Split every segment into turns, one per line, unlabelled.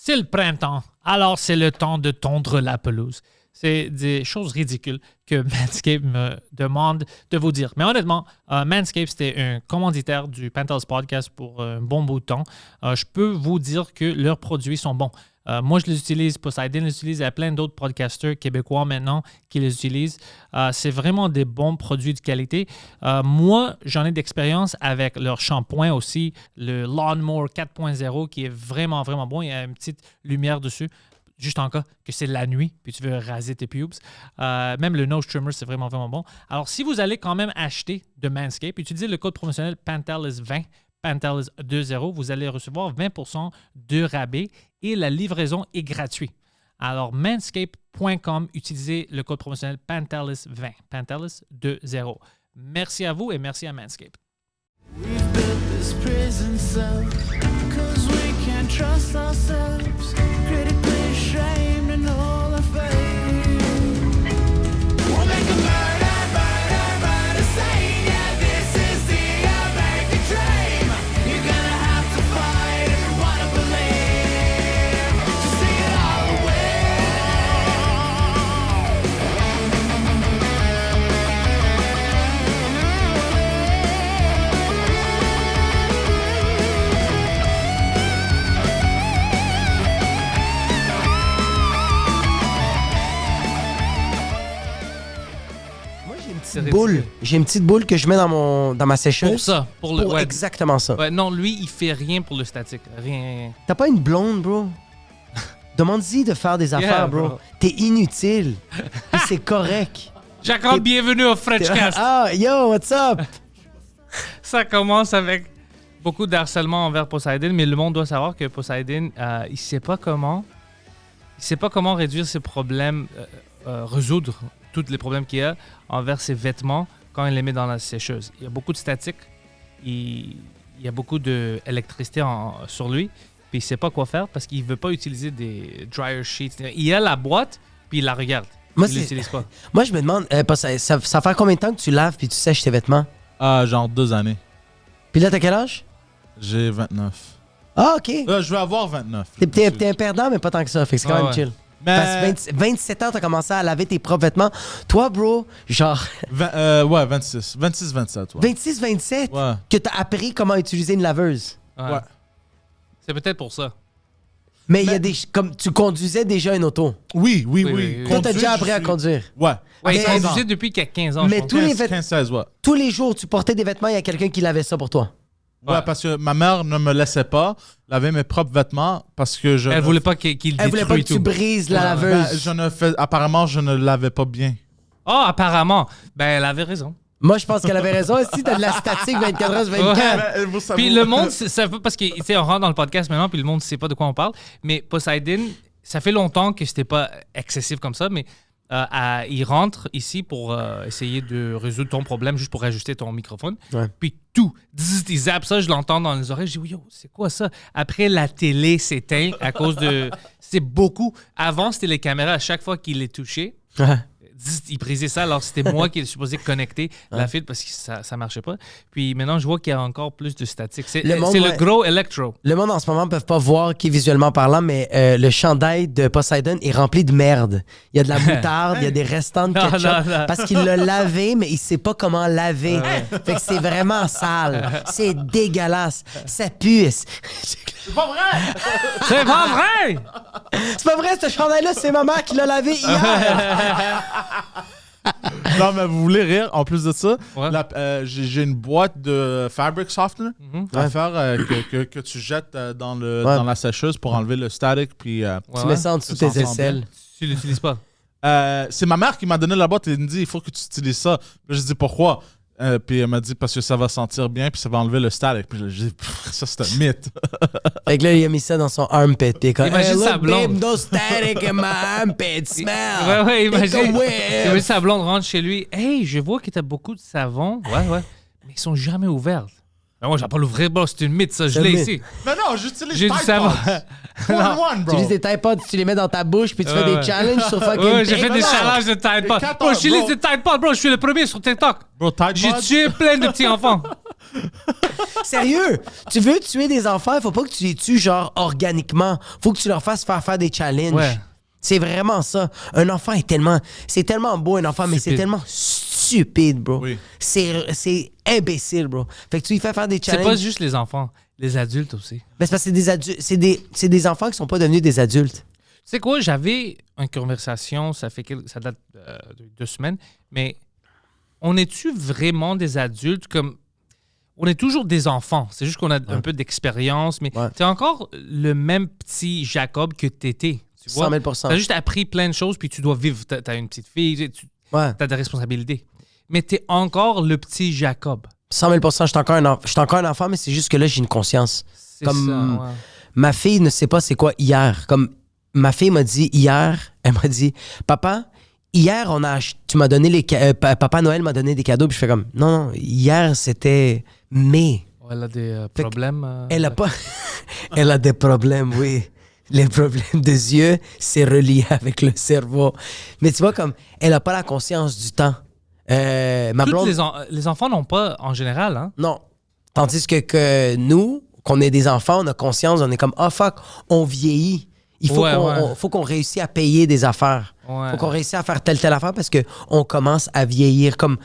C'est le printemps, alors c'est le temps de tondre la pelouse. C'est des choses ridicules que Manscaped me demande de vous dire. Mais honnêtement, Manscaped, c'était un commanditaire du Penthouse Podcast pour un bon bout de temps. Je peux vous dire que leurs produits sont bons. Moi, je les utilise, Poseidon les utilise, il y a plein d'autres podcasters québécois maintenant qui les utilisent. C'est vraiment des bons produits de qualité. Moi, j'en ai d'expérience avec leur shampoing aussi, le Lawnmower 4.0 qui est vraiment, vraiment bon. Il y a une petite lumière dessus. Juste en cas que c'est la nuit, puis tu veux raser tes pubes. Même le nose trimmer, c'est vraiment, vraiment bon. Alors, si vous allez quand même acheter de Manscaped, utilisez le code promotionnel PANTELIS20, PANTELIS20, vous allez recevoir 20% de rabais et la livraison est gratuite. Alors, manscaped.com, utilisez le code promotionnel PANTELIS20, PANTELIS20. Merci à vous et merci à Manscaped.
We've built this prison cell 'cause we can't trust ourselves. Critically ashamed and all our fame. We'll make a murder scene. Yeah, this is the American dream. You're gonna have to fight if you wanna believe. Just sing it all away.
Boule. J'ai une petite boule que je mets dans ma sécheuse.
Pour ça. Pour
exactement ça.
Ouais, non, lui, il fait rien pour le statique. Rien.
T'as pas une blonde, bro? Demande-y de faire des affaires, bro. T'es inutile. Et c'est correct.
Jacob, bienvenue au Frenchcast.
Ah, yo, what's up?
Ça commence avec beaucoup d'harcèlement envers Poseidon, mais le monde doit savoir que Poseidon, il sait pas comment réduire ses problèmes, résoudre tous les problèmes qu'il y a envers ses vêtements quand il les met dans la sécheuse. Il y a beaucoup de statique, il y a beaucoup d'électricité sur lui, puis il ne sait pas quoi faire parce qu'il ne veut pas utiliser des dryer sheets. Il a la boîte, puis il la regarde. Il ne l'utilise pas.
Moi, je me demande, ça fait combien de temps que tu laves puis tu sèches tes vêtements?
Genre 2 années.
Puis là, t'as quel âge?
J'ai 29.
Ah, OK.
Je vais avoir 29.
T'es un perdant, mais pas tant que ça. Fait que c'est quand même chill.
Mais...
27 ans, t'as commencé à laver tes propres vêtements. Toi, bro, genre...
ouais, 26. 26-27, ouais.
26-27?
Ouais.
Que t'as appris comment utiliser une laveuse.
Ouais. C'est peut-être pour ça.
Mais il y a des... Comme tu conduisais déjà une auto.
Oui.
Toi, t'as déjà appris à conduire.
Ouais.
Il conduisait depuis qu'il y a 15 ans.
Mais
je
tous les
15-16, ouais.
Tous les jours, tu portais des vêtements, il y a quelqu'un qui lavait ça pour toi.
Ouais, parce que ma mère ne me laissait pas laver mes propres vêtements parce que
Elle voulait pas qu'il détruise tout.
Elle voulait pas que tu brises la laveuse.
Apparemment, je ne lavais pas bien.
Ah, apparemment. Ben, elle avait raison.
Moi, je pense qu'elle avait raison. Si t'as de la statique 24 heures sur 24.
Ouais. Puis le monde, ça veut parce qu'on rentre dans le podcast maintenant, puis le monde ne sait pas de quoi on parle. Mais Poseidon, ça fait longtemps que c'était pas excessif comme ça, mais il rentre ici pour essayer de résoudre ton problème, juste pour ajuster ton microphone. Ouais. Puis il zappe ça, je l'entends dans les oreilles. Je dis, yo, c'est quoi ça? Après, la télé s'éteint à cause de... C'est beaucoup. Avant, c'était les caméras. À chaque fois qu'il est touché, il brisait ça. Alors, c'était moi qui étais supposé connecter la file parce que ça marchait pas. Puis maintenant, je vois qu'il y a encore plus de statique. C'est le gros électro.
Le monde en ce moment ne peut pas voir qui est visuellement parlant, mais le chandail de Poseidon est rempli de merde. Il y a de la moutarde, il y a des restants de ketchup. Parce qu'il l'a lavé, mais il sait pas comment laver. Fait que c'est vraiment sale. C'est dégueulasse. Ça pue.
C'est pas vrai!
C'est pas vrai!
C'est pas vrai, ce chandail-là, c'est ma mère qui l'a lavé hier.
Non, mais vous voulez rire? En plus de ça, j'ai une boîte de fabric softener à faire que tu jettes dans la sécheuse pour enlever le static. Puis,
tu mets ça en dessous de tes aisselles.
Tu l'utilises pas?
C'est ma mère qui m'a donné la boîte et elle me dit il faut que tu utilises ça. Puis je dis pourquoi? Puis elle m'a dit parce que ça va sentir bien puis ça va enlever le static. Puis j'ai dit ça c'est un mythe.
Fait que là il a mis ça dans son armpit. Puis comme
imagine sa blonde.
No static in my armpit smell.
Ouais, imagine sa blonde rentre chez lui. Hey, je vois que t'as beaucoup de savon. Ouais. Mais ils sont jamais ouverts. Ben moi, j'ai pas l'ouvrir, bro. C'est une mythe, ça. Je l'ai ici.
Mais non, j'utilise
J'ai du savon.
One, bro.
Tu utilises des Tide Pods, tu les mets dans ta bouche, puis tu fais des challenges sur fucking
Ouais, j'ai fait des challenges de Tide Pods. Bro, j'utilise des Tide Pods, bro. Je suis le premier sur TikTok.
Bro, Tide Pods.
J'ai tué plein de petits enfants.
Sérieux? Tu veux tuer des enfants, il faut pas que tu les tues genre organiquement. Faut que tu leur fasses faire des challenges.
Ouais.
C'est vraiment ça. Un enfant c'est tellement beau, un enfant, mais c'est
Stupide.
tellement stupide, bro.
Oui.
C'est imbécile, bro. Fait que tu lui fais faire des
C'est
challenges.
pas juste les enfants, les adultes aussi.
Mais c'est parce que c'est des adultes, c'est des enfants qui sont pas devenus des adultes.
Tu sais quoi, j'avais une conversation, ça date de 2 semaines, mais on est-tu vraiment des adultes comme... On est toujours des enfants, c'est juste qu'on a un peu d'expérience, mais t'es encore le même petit Jacob que t'étais. Tu vois?
100 000
T'as juste appris plein de choses, puis tu dois vivre. T'as une petite fille, t'as des responsabilités. Mais t'es encore le petit Jacob.
100 000 je suis encore un enfant, mais c'est juste que là, j'ai une conscience.
C'est
Comme
ça, ouais.
ma fille ne sait pas c'est quoi hier. Comme ma fille m'a dit hier, elle m'a dit, papa, hier, tu m'as donné Papa Noël m'a donné des cadeaux, puis je fais comme, non, hier, c'était mai.
Elle a des problèmes.
Elle a pas. Elle a des problèmes, oui. Les problèmes des yeux, c'est relié avec le cerveau. Mais tu vois, comme, elle a pas la conscience du temps. Ma
Toutes
blonde.
les enfants n'ont pas en général, hein?
Non. Tandis que nous, qu'on est des enfants, on a conscience, on est comme, oh fuck, on vieillit. Il faut faut qu'on réussisse à payer des affaires.
Ouais.
Faut qu'on réussisse à faire telle affaire parce qu'on commence à vieillir. Comme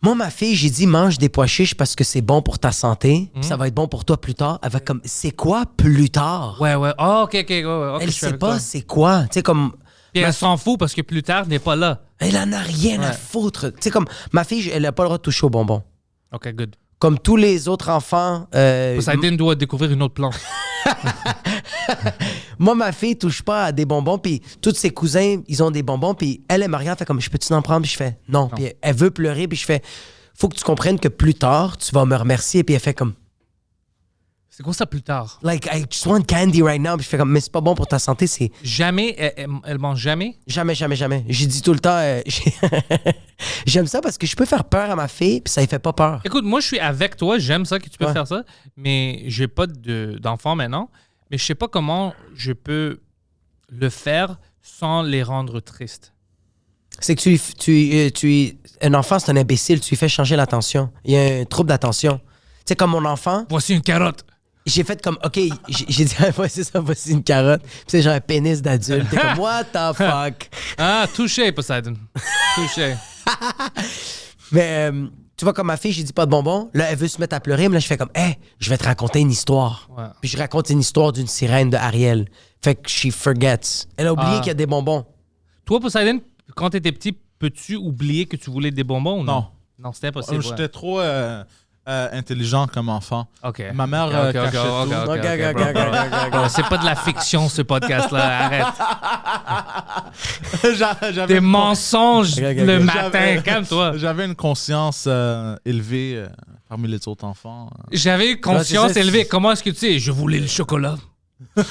moi, ma fille, j'ai dit mange des pois chiches parce que c'est bon pour ta santé. Puis ça va être bon pour toi plus tard. Elle va comme c'est quoi plus tard?
Ouais. Oh, OK. Ouais,
Elle sait pas c'est quoi. Tu sais, comme.
Puis elle s'en fout parce que plus tard, n'est pas là.
Elle en a rien à foutre. Tu sais, comme ma fille, elle a pas le droit de toucher aux bonbons.
OK, good.
Comme tous les autres enfants.
Poseidon doit découvrir une autre plante.
Moi, ma fille touche pas à des bonbons, puis tous ses cousins, ils ont des bonbons, puis elle me regarde, fait comme, je peux-tu en prendre? Puis je fais, non. Puis elle veut pleurer, puis je fais, faut que tu comprennes que plus tard, tu vas me remercier, puis elle fait comme,
C'est quoi ça plus tard?
like, I just want candy right now, puis je fais comme, mais c'est pas bon pour ta santé, c'est
Jamais, elle mange jamais?
jamais. J'ai dit tout le temps, j'aime ça parce que je peux faire peur à ma fille, puis ça lui fait pas peur.
Écoute, moi, je suis avec toi. J'aime ça que tu peux faire ça, mais j'ai pas d'enfants maintenant. Mais je sais pas comment je peux le faire sans les rendre tristes.
C'est que un enfant, c'est un imbécile, tu lui fais changer l'attention. Il y a un trouble d'attention. Tu sais, comme mon enfant,
Voici une carotte.
j'ai fait comme, OK, j'ai dit, ouais, c'est ça, voici une carotte. Puis c'est genre un pénis d'adulte. T'es comme, what the fuck?
Ah, touché, Poseidon. Touché.
Mais tu vois, comme ma fille, j'ai dit pas de bonbons. Là, elle veut se mettre à pleurer, mais là, je fais comme, hey, je vais te raconter une histoire.
Ouais.
Puis je raconte une histoire d'une sirène de Ariel. Fait que she forgets. Elle a oublié qu'il y a des bonbons.
Toi, Poseidon, quand t'étais petit, peux-tu oublier que tu voulais des bonbons ou non?
Non.
Non, c'était impossible.
J'étais trop intelligent comme enfant.
OK.
Ma mère cachait tout.
OK. C'est pas de la fiction, ce podcast-là. Arrête.
J'avais
Des
une
mensonges le matin.
J'avais-
Calme-toi.
J'avais une conscience élevée parmi les autres enfants.
J'avais eu conscience
Ouais, c'est ça.
élevée. Comment est-ce que tu sais? Je voulais le chocolat. Je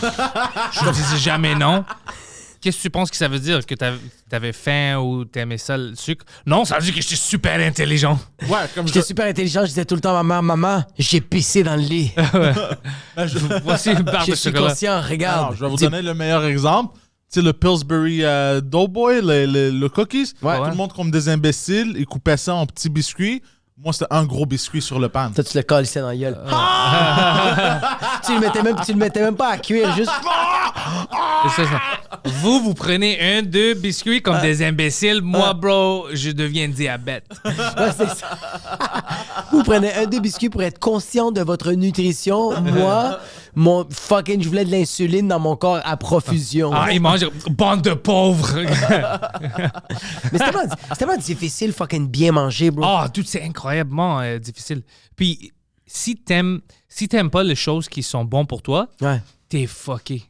ne disais jamais non. Qu'est-ce que tu penses que ça veut dire? Que t'avais faim ou t'aimais ça, le sucre? Non, ça veut dire que j'étais super intelligent.
Ouais, comme
J'étais super intelligent, je disais tout le temps à ma mère, maman, j'ai pissé dans le lit.
Voici une barre
Je
de
suis
chocolat.
conscient, regarde.
Alors, je vais vous donner le meilleur exemple. Tu sais, le Pillsbury Doughboy, le cookies,
Ouais.
tout le monde comme des imbéciles, ils coupaient ça en petits biscuits. Moi, c'était un gros biscuit sur le pan.
Toi, tu le colles dans la gueule. Tu le mettais même pas à cuire, juste.
C'est ça. Vous prenez 2 biscuits comme des imbéciles. Moi, bro, je deviens diabète.
Ouais, c'est ça. Vous prenez un des biscuits pour être conscient de votre nutrition. Moi, je voulais de l'insuline dans mon corps à profusion.
Ah, il mange. Bande de pauvres.
Mais c'est tellement difficile fucking bien manger, bro.
Ah, tout c'est incroyablement difficile. Puis, si t'aimes pas les choses qui sont bonnes pour toi,
Ouais.
t'es fucké.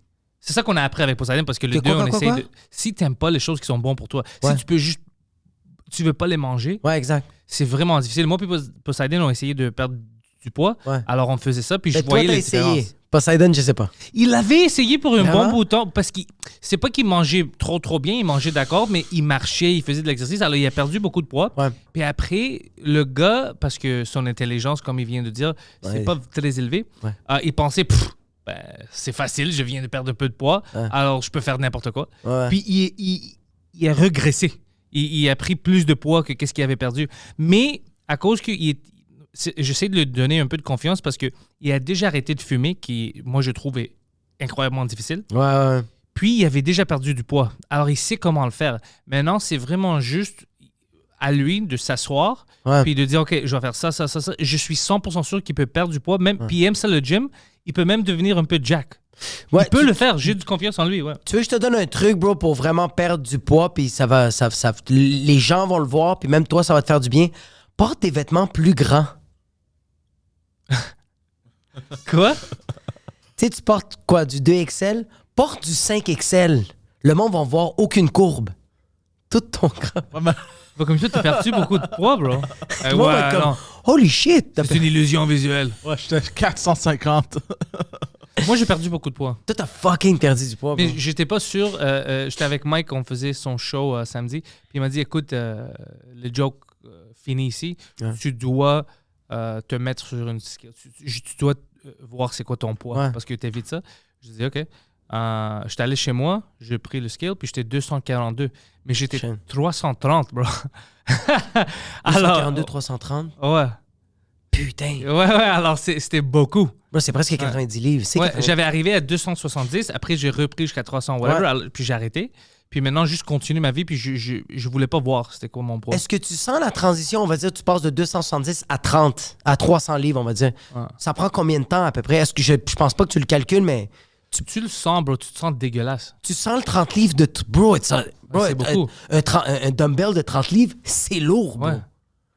C'est ça qu'on a appris avec Poseidon parce que les
Que
deux,
quoi,
on
quoi,
essaye
quoi?
de. Si t'aimes pas les choses qui sont bonnes pour toi,
Ouais.
si tu veux pas les manger,
Ouais, exact.
c'est vraiment difficile. Moi, puis Poseidon ont essayé de perdre du poids.
Ouais.
Alors, on faisait ça, puis
Mais
je
toi,
voyais
t'as
les
essayé.
différences.
Poseidon, je sais pas.
Il avait essayé pour un
Vraiment?
bon bout de temps parce que c'est pas qu'il mangeait trop bien, il mangeait d'accord, mais il marchait, il faisait de l'exercice, alors il a perdu beaucoup de poids.
Ouais.
Puis après, le gars, parce que son intelligence, comme il vient de dire, c'est
Ouais.
pas très élevé,
Ouais.
il pensait, c'est facile, je viens de perdre un peu de poids,
Ouais.
alors je peux faire n'importe quoi.
Ouais.
Puis il a régressé. Il a pris plus de poids que qu'est-ce qu'il avait perdu. Mais à cause que j'essaie de lui donner un peu de confiance parce qu'il a déjà arrêté de fumer, qui, moi, je trouve est incroyablement difficile.
Ouais.
Puis, il avait déjà perdu du poids. Alors, il sait comment le faire. Maintenant, c'est vraiment juste à lui de s'asseoir puis de dire, OK, je vais faire ça. Je suis 100% sûr qu'il peut perdre du poids. Même, puis il aime ça, le gym. Il peut même devenir un peu jack.
Ouais,
il peut le faire. J'ai de confiance en lui, ouais.
Tu veux que je te donne un truc, bro, pour vraiment perdre du poids, puis les gens vont le voir, puis même toi, ça va te faire du bien. Porte des vêtements plus grands.
Quoi?
Tu sais, tu portes quoi, du 2XL? Porte du 5XL. Le monde va voir aucune courbe. Tout ton grand.
Comme ça, t'as perdu beaucoup de poids, bro.
Comme, holy shit!
C'est une illusion visuelle.
Ouais, j'étais 450.
Moi, j'ai perdu beaucoup de poids.
Toi, t'as fucking perdu du poids, bro.
Mais j'étais pas sûr. J'étais avec Mike, on faisait son show samedi. Puis il m'a dit, écoute, le joke finit ici.
Ouais.
Tu dois te mettre sur une scale. Tu dois voir c'est quoi ton poids parce que tu évites ça. Je dis, OK. J'étais allé chez moi, j'ai pris le scale, puis j'étais 242. Mais j'étais 330, bro.
242, 330?
Ouais.
Putain.
Ouais, alors c'était beaucoup.
Bro, c'est presque 90 livres. C'est 90.
J'avais arrivé à 270, après j'ai repris jusqu'à 300, whatever, puis j'ai arrêté. Puis maintenant, juste continuer ma vie, puis je voulais pas voir c'était quoi mon poids.
Est-ce que tu sens la transition, on va dire, tu passes de 270 à 30, à 300 livres, on va dire. Ouais. Ça prend combien de temps à peu près? Est-ce que je pense pas que tu le calcules, mais...
Tu le sens, bro. Tu te sens dégueulasse.
Tu sens le 30 livres de... Bro,
c'est beaucoup.
Un dumbbell de 30 livres, c'est lourd, bro. Ouais.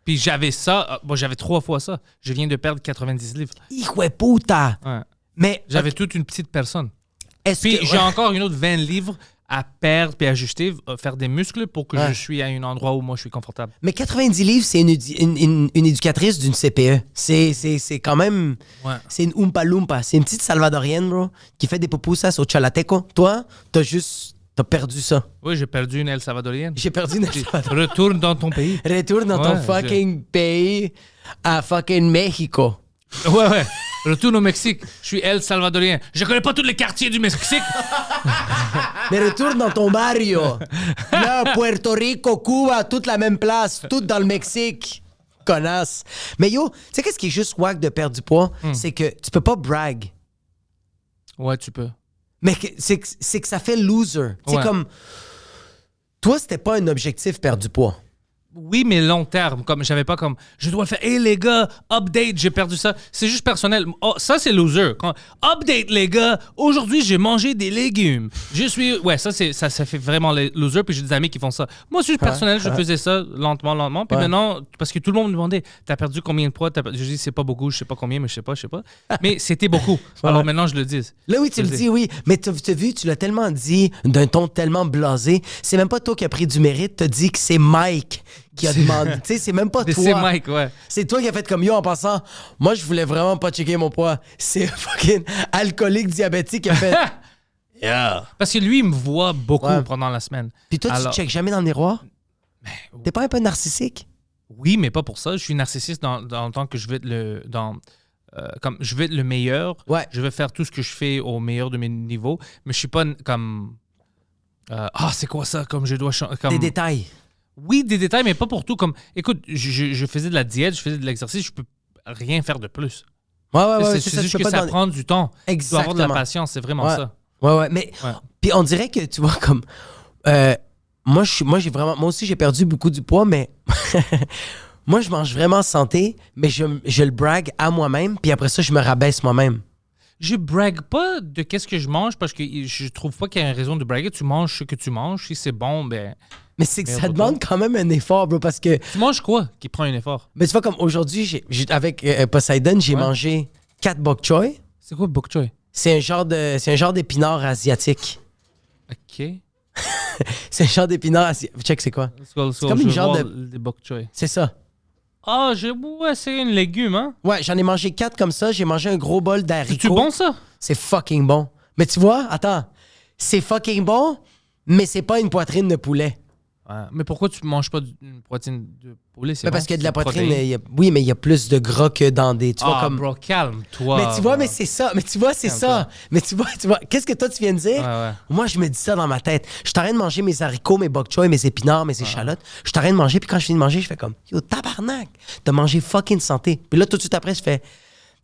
Puis j'avais ça. Bon, j'avais 3 fois ça. Je viens de perdre 90 livres.
Hijo de puta!
Ouais.
Mais...
J'avais toute une petite personne. Puis j'ai encore une autre 20 livres à perdre puis ajuster, faire des muscles pour que je suis à un endroit où moi je suis confortable.
Mais 90 livres, c'est une éducatrice d'une CPE. C'est quand même... Ouais. C'est une Oompa Loompa. C'est une petite salvadorienne, bro, qui fait des pupusas au chalateco. Toi, t'as perdu ça.
Oui, j'ai perdu une El Salvadorienne.
J'ai perdu une El Salvadorienne.
Retourne dans ton pays.
Retourne dans ton fucking pays à fucking Mexico.
Ouais. Retourne au Mexique. Je suis El Salvadorien. Je connais pas tous les quartiers du Mexique.
Mais retourne dans ton barrio. Là, Puerto Rico, Cuba, toute la même place. Tout dans le Mexique. Connasse. Mais yo, tu sais qu'est-ce qui est juste wack de perdre du poids? C'est que tu peux pas brag.
Ouais, tu peux.
Mais c'est que ça fait loser. C'est comme... Toi, c'était pas un objectif perdre du poids.
Oui, mais long terme. Comme j'avais pas comme je dois le faire. Hey les gars, update, j'ai perdu ça. C'est juste personnel. Oh, ça c'est loser. Update les gars. Aujourd'hui j'ai mangé des légumes. Je suis ça fait vraiment les loser. Puis j'ai des amis qui font ça. Moi c'est personnel. Je faisais ça lentement. Puis maintenant parce que tout le monde me demandait t'as perdu combien de poids. Je dis c'est pas beaucoup. Je sais pas combien, mais je sais pas. Mais c'était beaucoup. Alors maintenant je le dis.
Là oui tu le dis oui. Mais t'as vu tu l'as tellement dit d'un ton tellement blasé. C'est même pas toi qui as pris du mérite. T'as dit que c'est Mike qui a demandé. Tu sais, c'est même pas toi.
C'est Mike, ouais.
C'est toi qui as fait comme yo en passant. Moi, je voulais vraiment pas checker mon poids. C'est fucking alcoolique diabétique qui a fait.
Yeah. Parce que lui, il me voit beaucoup pendant la semaine.
Puis toi, tu checkes jamais dans le miroir? T'es pas un peu narcissique?
Oui, mais pas pour ça. Je suis narcissique dans le temps que je veux être comme je veux être le meilleur.
Ouais.
Je veux faire tout ce que je fais au meilleur de mes niveaux. Mais je suis pas comme. C'est quoi ça? Comme je dois changer.
Des détails.
Oui, des détails, mais pas pour tout. Comme, écoute, je faisais de la diète, je faisais de l'exercice, je peux rien faire de plus.
Ouais.
C'est juste que ça prend du temps.
Exactement.
Tu dois avoir de la patience, c'est vraiment ça.
Ouais. Mais, puis on dirait que, tu vois, comme... moi aussi, j'ai perdu beaucoup du poids, mais... moi, je mange vraiment santé, mais je le brague à moi-même, puis après ça, je me rabaisse moi-même.
Je brague pas de qu'est-ce que je mange parce que je trouve pas qu'il y a une raison de braguer. Tu manges ce que tu manges. Si c'est bon, ben...
Mais c'est que ça demande quand même un effort, bro, parce que...
Tu manges quoi qui prend un effort?
Mais tu vois, comme aujourd'hui, avec Poseidon, j'ai mangé 4 bok choy.
C'est quoi bok choy?
C'est un genre d'épinard asiatique.
OK.
C'est un genre d'épinard asiatique. Check, c'est quoi?
C'est comme une genre de bok choy.
C'est ça.
C'est un légume, hein?
Ouais, j'en ai mangé 4 comme ça. J'ai mangé un gros bol d'haricots.
C'est bon, ça?
C'est fucking bon. Mais tu vois, attends, c'est fucking bon, mais c'est pas une poitrine de poulet.
Ouais. Mais pourquoi tu manges pas une poitrine de poulet? C'est
parce qu'il y a de la poitrine, oui, mais il y a plus de gras que dans des... Tu vois, comme...
bro, calme-toi.
Mais tu vois, mais c'est ça. Mais tu vois, c'est ça. Mais tu vois, qu'est-ce que toi, tu viens de dire?
Ouais.
Moi, je me dis ça dans ma tête. Je suis en train de manger mes haricots, mes bok choy, mes épinards, mes échalotes. Je suis en train de manger, puis quand je finis de manger, je fais comme, yo, tabarnak, t'as mangé fucking santé. Puis là, tout de suite après, je fais,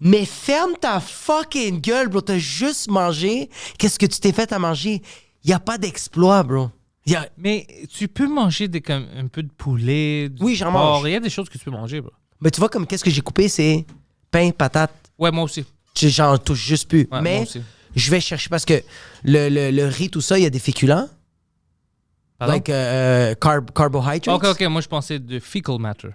mais ferme ta fucking gueule, bro. T'as juste mangé. Qu'est-ce que tu t'es fait à manger? Il y a pas d'exploit, bro.
Mais tu peux manger un peu de poulet,
oui, j'en mange.
Il y a des choses que tu peux manger, bro.
Mais tu vois, comme qu'est-ce que j'ai coupé, c'est pain, patate.
Ouais, moi aussi.
J'en touche juste plus.
Ouais,
mais
moi aussi.
je vais chercher parce que le riz, tout ça, il y a des féculents.
Pardon?
Like carbohydrates.
OK. Moi, je pensais de fecal matter.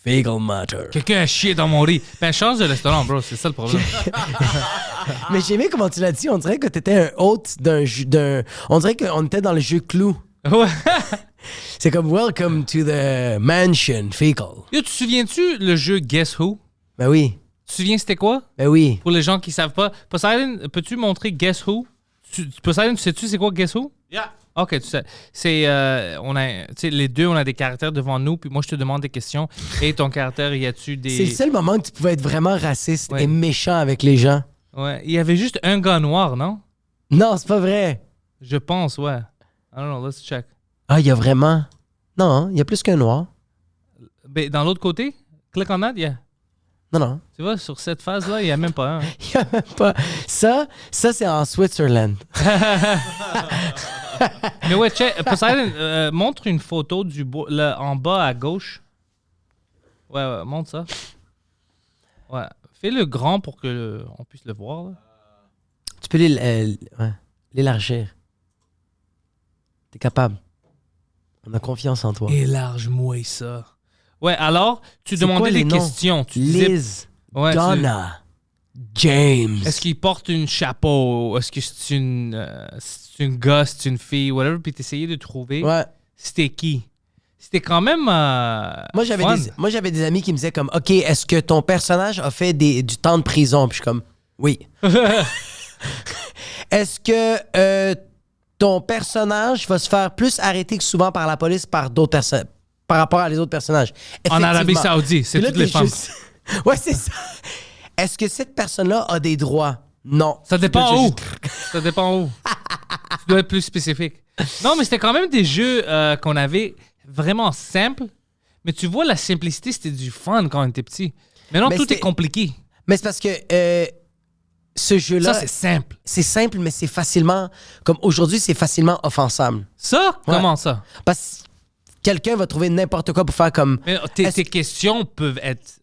Fecal matter.
Quelqu'un a chié dans mon riz. Ben, change de restaurant, bro. C'est ça le problème.
Mais j'ai aimé comment tu l'as dit. On dirait que t'étais un hôte d'un... On dirait qu'on était dans le jeu Clou.
Ouais.
C'est comme Welcome to the mansion fecal.
Yo, tu te souviens-tu le jeu Guess Who?
Ben oui.
Tu te souviens c'était quoi?
Ben oui.
Pour les gens qui savent pas. Poseidon, peux-tu montrer Guess Who? Poseidon, tu sais-tu c'est quoi Guess Who?
Yeah.
OK, tu sais. C'est... on a, tu sais, les deux, on a des caractères devant nous, puis moi, je te demande des questions. Et ton caractère, y a-tu des...
C'est le seul moment que tu pouvais être vraiment raciste
Ouais.
et méchant avec les gens.
Ouais. Il y avait juste un gars noir, non?
Non, c'est pas vrai.
Je pense, ouais. I don't know, let's check.
Ah, il y a vraiment... Non, il y a plus qu'un noir.
Ben, dans l'autre côté, click on that, yeah.
Non.
Tu vois, sur cette phase-là, il n'y a même pas un.
Il y a même pas... Ça c'est en Switzerland.
Mais ouais, check. Poseidon, montre une photo du en bas à gauche. Ouais, montre ça. Ouais. Fais-le grand pour que on puisse le voir. Là.
Tu peux l'élargir. T'es capable. On a confiance en toi.
Élarge-moi ça. Ouais, alors, tu
C'est
demandais
quoi les
des
noms?
questions. Tu disais,
Liz,
ouais,
Donna, James.
est-ce qu'il porte une chapeau? Est-ce que c'est une gosse, c'est une fille, whatever? Puis t'essayais de trouver
Ouais.
c'était qui. C'était quand même
Moi,
fun.
j'avais des amis qui me disaient comme, OK, est-ce que ton personnage a fait du temps de prison? Puis je suis comme, oui. Est-ce que ton personnage va se faire plus arrêter que souvent par la police par d'autres personnes, par rapport à les autres personnages?
En Arabie Saoudite, c'est
Puis là,
toutes les
t'es
femmes.
juste- Ouais, c'est ça. Est-ce que cette personne-là a des droits? Non.
Ça dépend
Tu peux
où.
juste-
Ça dépend où. Tu dois être plus spécifique. Non, mais c'était quand même des jeux qu'on avait vraiment simples. Mais tu vois, la simplicité, c'était du fun quand on était petit. Maintenant,
Mais
tout
c'était-
est compliqué.
Mais c'est parce que ce jeu-là,
Ça, c'est simple.
c'est simple, mais c'est facilement... Comme aujourd'hui, c'est facilement offensable.
Ça, comment ça?
Parce que quelqu'un va trouver n'importe quoi pour faire comme...
Mais tes questions peuvent être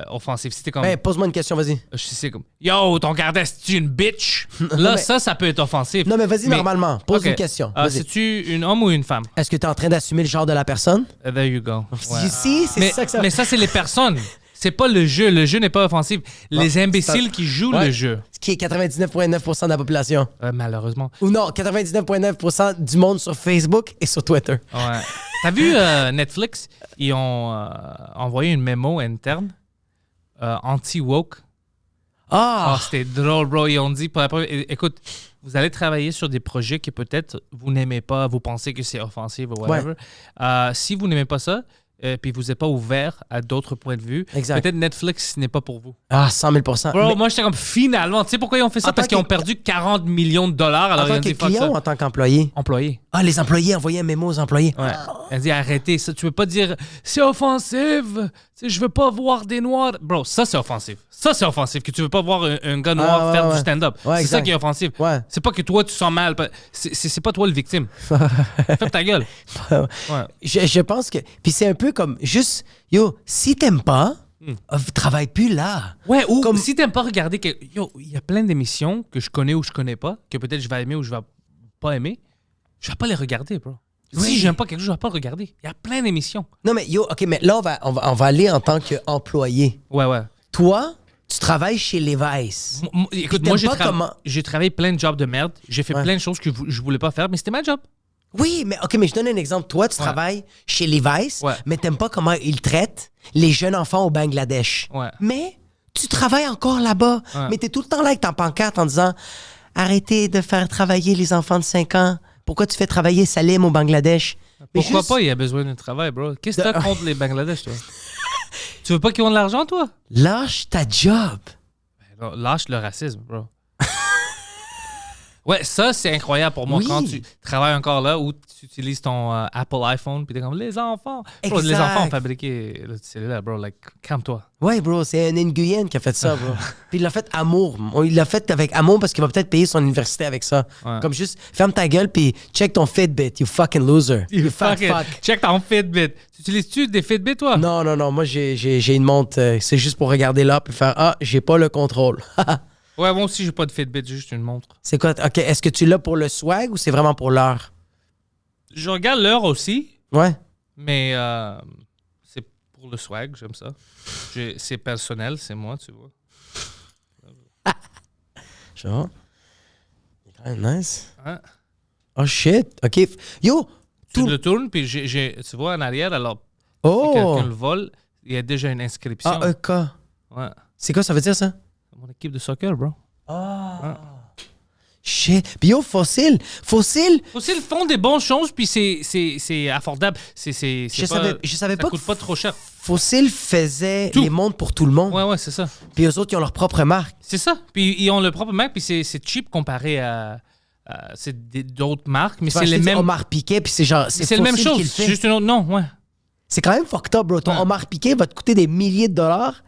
offensives. Si t'es comme...
Ben, pose-moi une question, vas-y.
Je sais comme... Yo, ton gardien, c'est-tu une bitch? Là,
mais-
ça peut être offensif.
Non, mais vas-y normalement. Pose
Ok.
une question. Vas-y.
C'est-tu une homme ou une femme?
Est-ce que tu es en train d'assumer le genre de la personne?
There you go. Ouais.
Ici, c'est
Mais
ça que ça...
mais ça, c'est les personnes. C'est pas le jeu. Le jeu n'est pas offensif. Les imbéciles
ça-
qui jouent
Ouais.
le jeu.
Ce qui est 99,9% de la population.
Malheureusement.
Ou non, 99,9% du monde sur Facebook et sur Twitter.
Ouais. T'as vu Netflix? Ils ont envoyé une mémo interne anti-woke.
Ah!
C'était drôle, bro. Ils ont dit, pour la première- écoute, vous allez travailler sur des projets que peut-être vous n'aimez pas, vous pensez que c'est offensif ou whatever. Si vous n'aimez pas ça, puis vous n'êtes pas ouvert à d'autres points de vue,
Exact.
peut-être Netflix n'est pas pour vous.
Ah, 100 000%.
Bro,
Mais
moi, j'étais comme, finalement, tu sais pourquoi ils ont fait ça?
En
Parce
tant
qu'ils ont
que-
perdu 40 millions de dollars.
en
Alors, ils
tant
ont
que
dit, fuck
client
ça.
ou en tant qu'employé?
Employé.
Ah, les employés envoyaient un mémo aux employés.
Ouais. Elle dit arrêtez ça. Tu peux pas dire c'est offensif. Tu sais, je veux pas voir des noirs. Bro, ça c'est offensif. Ça c'est offensif que tu veux pas voir un gars noir
ouais,
faire
ouais.
du stand-up.
Ouais,
c'est
exact.
ça qui est offensif.
Ouais.
C'est pas que toi tu sens mal. C'est pas toi le victime. Ferme ta gueule. Ouais.
Je pense que... Puis c'est un peu comme juste... Yo, si t'aimes pas, travaille plus là.
Ouais, ou
Comme-
si t'aimes pas regarder yo, il y a plein d'émissions que je connais ou je connais pas, que peut-être je vais aimer ou je vais pas aimer. Je vais pas les regarder, bro.
Oui.
Si j'aime pas quelque chose, je vais pas le regarder. Il y a plein d'émissions.
Non, mais yo, OK, mais là, on va aller en tant qu'employé.
Ouais.
Toi, tu travailles chez Levi's.
Écoute,
Puis
moi,
t'aimes pas comment-
j'ai travaillé plein de jobs de merde. J'ai fait
Ouais.
plein de choses que je voulais pas faire, mais c'était ma job.
Oui, mais OK, mais je donne un exemple. Toi, tu travailles chez Levi's,
Ouais.
mais t'aimes pas comment ils traitent les jeunes enfants au Bangladesh.
Ouais.
Mais tu travailles encore là-bas.
Ouais.
Mais t'es tout le temps là avec ta pancarte en disant « Arrêtez de faire travailler les enfants de 5 ans. Pourquoi tu fais travailler Salim au Bangladesh?
Pourquoi pas? Il a besoin de travail, bro. Qu'est-ce que t'as contre les Bangladesh, toi? Tu veux pas qu'ils ont de l'argent, toi?
Lâche ta job.
Non, lâche le racisme, bro. Ouais, ça, c'est incroyable pour moi quand tu travailles encore là où tu utilises ton Apple iPhone puis t'es comme les enfants. Bro, les enfants ont fabriqué le cellulaire, bro. Like, calme-toi.
Ouais, bro, c'est un Nguyen qui a fait ça, bro. Puis il l'a fait amour. Il l'a fait avec amour parce qu'il va peut-être payer son université avec ça. Ouais. Comme juste, ferme ta gueule puis check ton Fitbit, you fucking loser. You fat fuck.
Check ton Fitbit. Tu utilises-tu des Fitbit, toi?
Non. Moi, j'ai une montre. C'est juste pour regarder là puis faire ah, j'ai pas le contrôle.
Ouais, moi aussi, j'ai pas de Fitbit, j'ai juste une montre.
C'est quoi? OK, est-ce que tu l'as pour le swag ou c'est vraiment pour l'heure?
Je regarde l'heure aussi.
Ouais.
Mais c'est pour le swag, j'aime ça. C'est personnel, c'est moi, tu vois.
Genre. Nice.
Hein?
Oh shit. OK. Yo!
Tu le tournes, puis tu vois en arrière, alors
si
quelqu'un le vole, il y a déjà une inscription.
Ah, EK.
Ouais.
C'est quoi ça veut dire, ça?
Mon équipe de soccer, bro.
Shit. Puis yo, Fossil
font des bonnes choses, puis c'est affordable. Je
savais pas
ça coûte pas trop cher.
Fossil faisait les montres pour tout le monde.
Ouais, c'est ça.
Puis eux autres, ils ont leur propre marque.
C'est ça. Puis ils ont leur propre marque, puis c'est cheap comparé à d'autres marques, mais c'est les mêmes.
Omar Piquet, puis c'est genre.
C'est la même chose, c'est juste un autre nom, ouais.
C'est quand même fucked up, bro. Ton Omar Piquet va te coûter des milliers de dollars.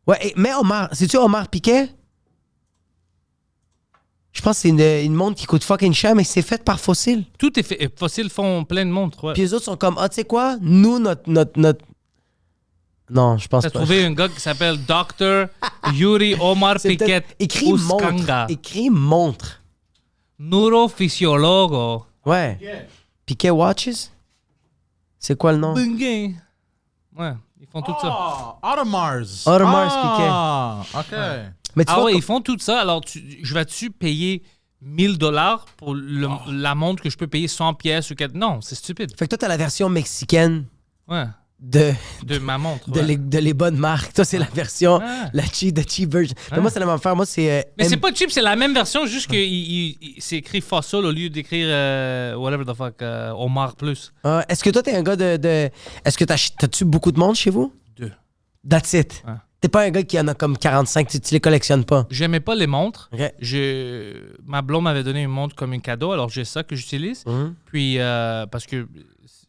Ouais, mais Omar, c'est-tu Omar Piquet? Je pense que c'est une montre qui coûte fucking cher, mais c'est faite par Fossil.
Tout est fait. Fossil font plein de montres, ouais.
Puis les autres sont comme, tu sais quoi? Nous, notre... Non, je pense pas.
T'as trouvé un gars qui s'appelle Dr. Yuri Omar Piquet
écrit montre. Écrit montre.
Neurophysiologo.
Ouais. Piquet Watches? C'est quoi le nom?
Ouais. Ils font tout ça.
Audemars
Piquet.
OK.
Mais
ils font tout ça. Alors, je vais-tu payer $1,000 pour la montre que je peux payer 100 pièces ou 4? Non, c'est stupide.
Fait que toi, t'as la version mexicaine
de ma montre.
De les bonnes marques. Toi, c'est la version, la cheap version. Mais moi, c'est la même affaire. Moi, c'est...
Mais c'est pas cheap, c'est la même version, juste que c'est écrit Fossil au lieu d'écrire whatever the fuck, Omar plus.
Est-ce que toi, t'es un gars de... Est-ce que t'as-tu beaucoup de montres chez vous?
2.
That's it. Ouais. T'es pas un gars qui en a comme 45, tu les collectionnes pas?
J'aimais pas les montres.
Okay.
Ma blonde m'avait donné une montre comme un cadeau, alors j'ai ça que j'utilise. Puis, parce que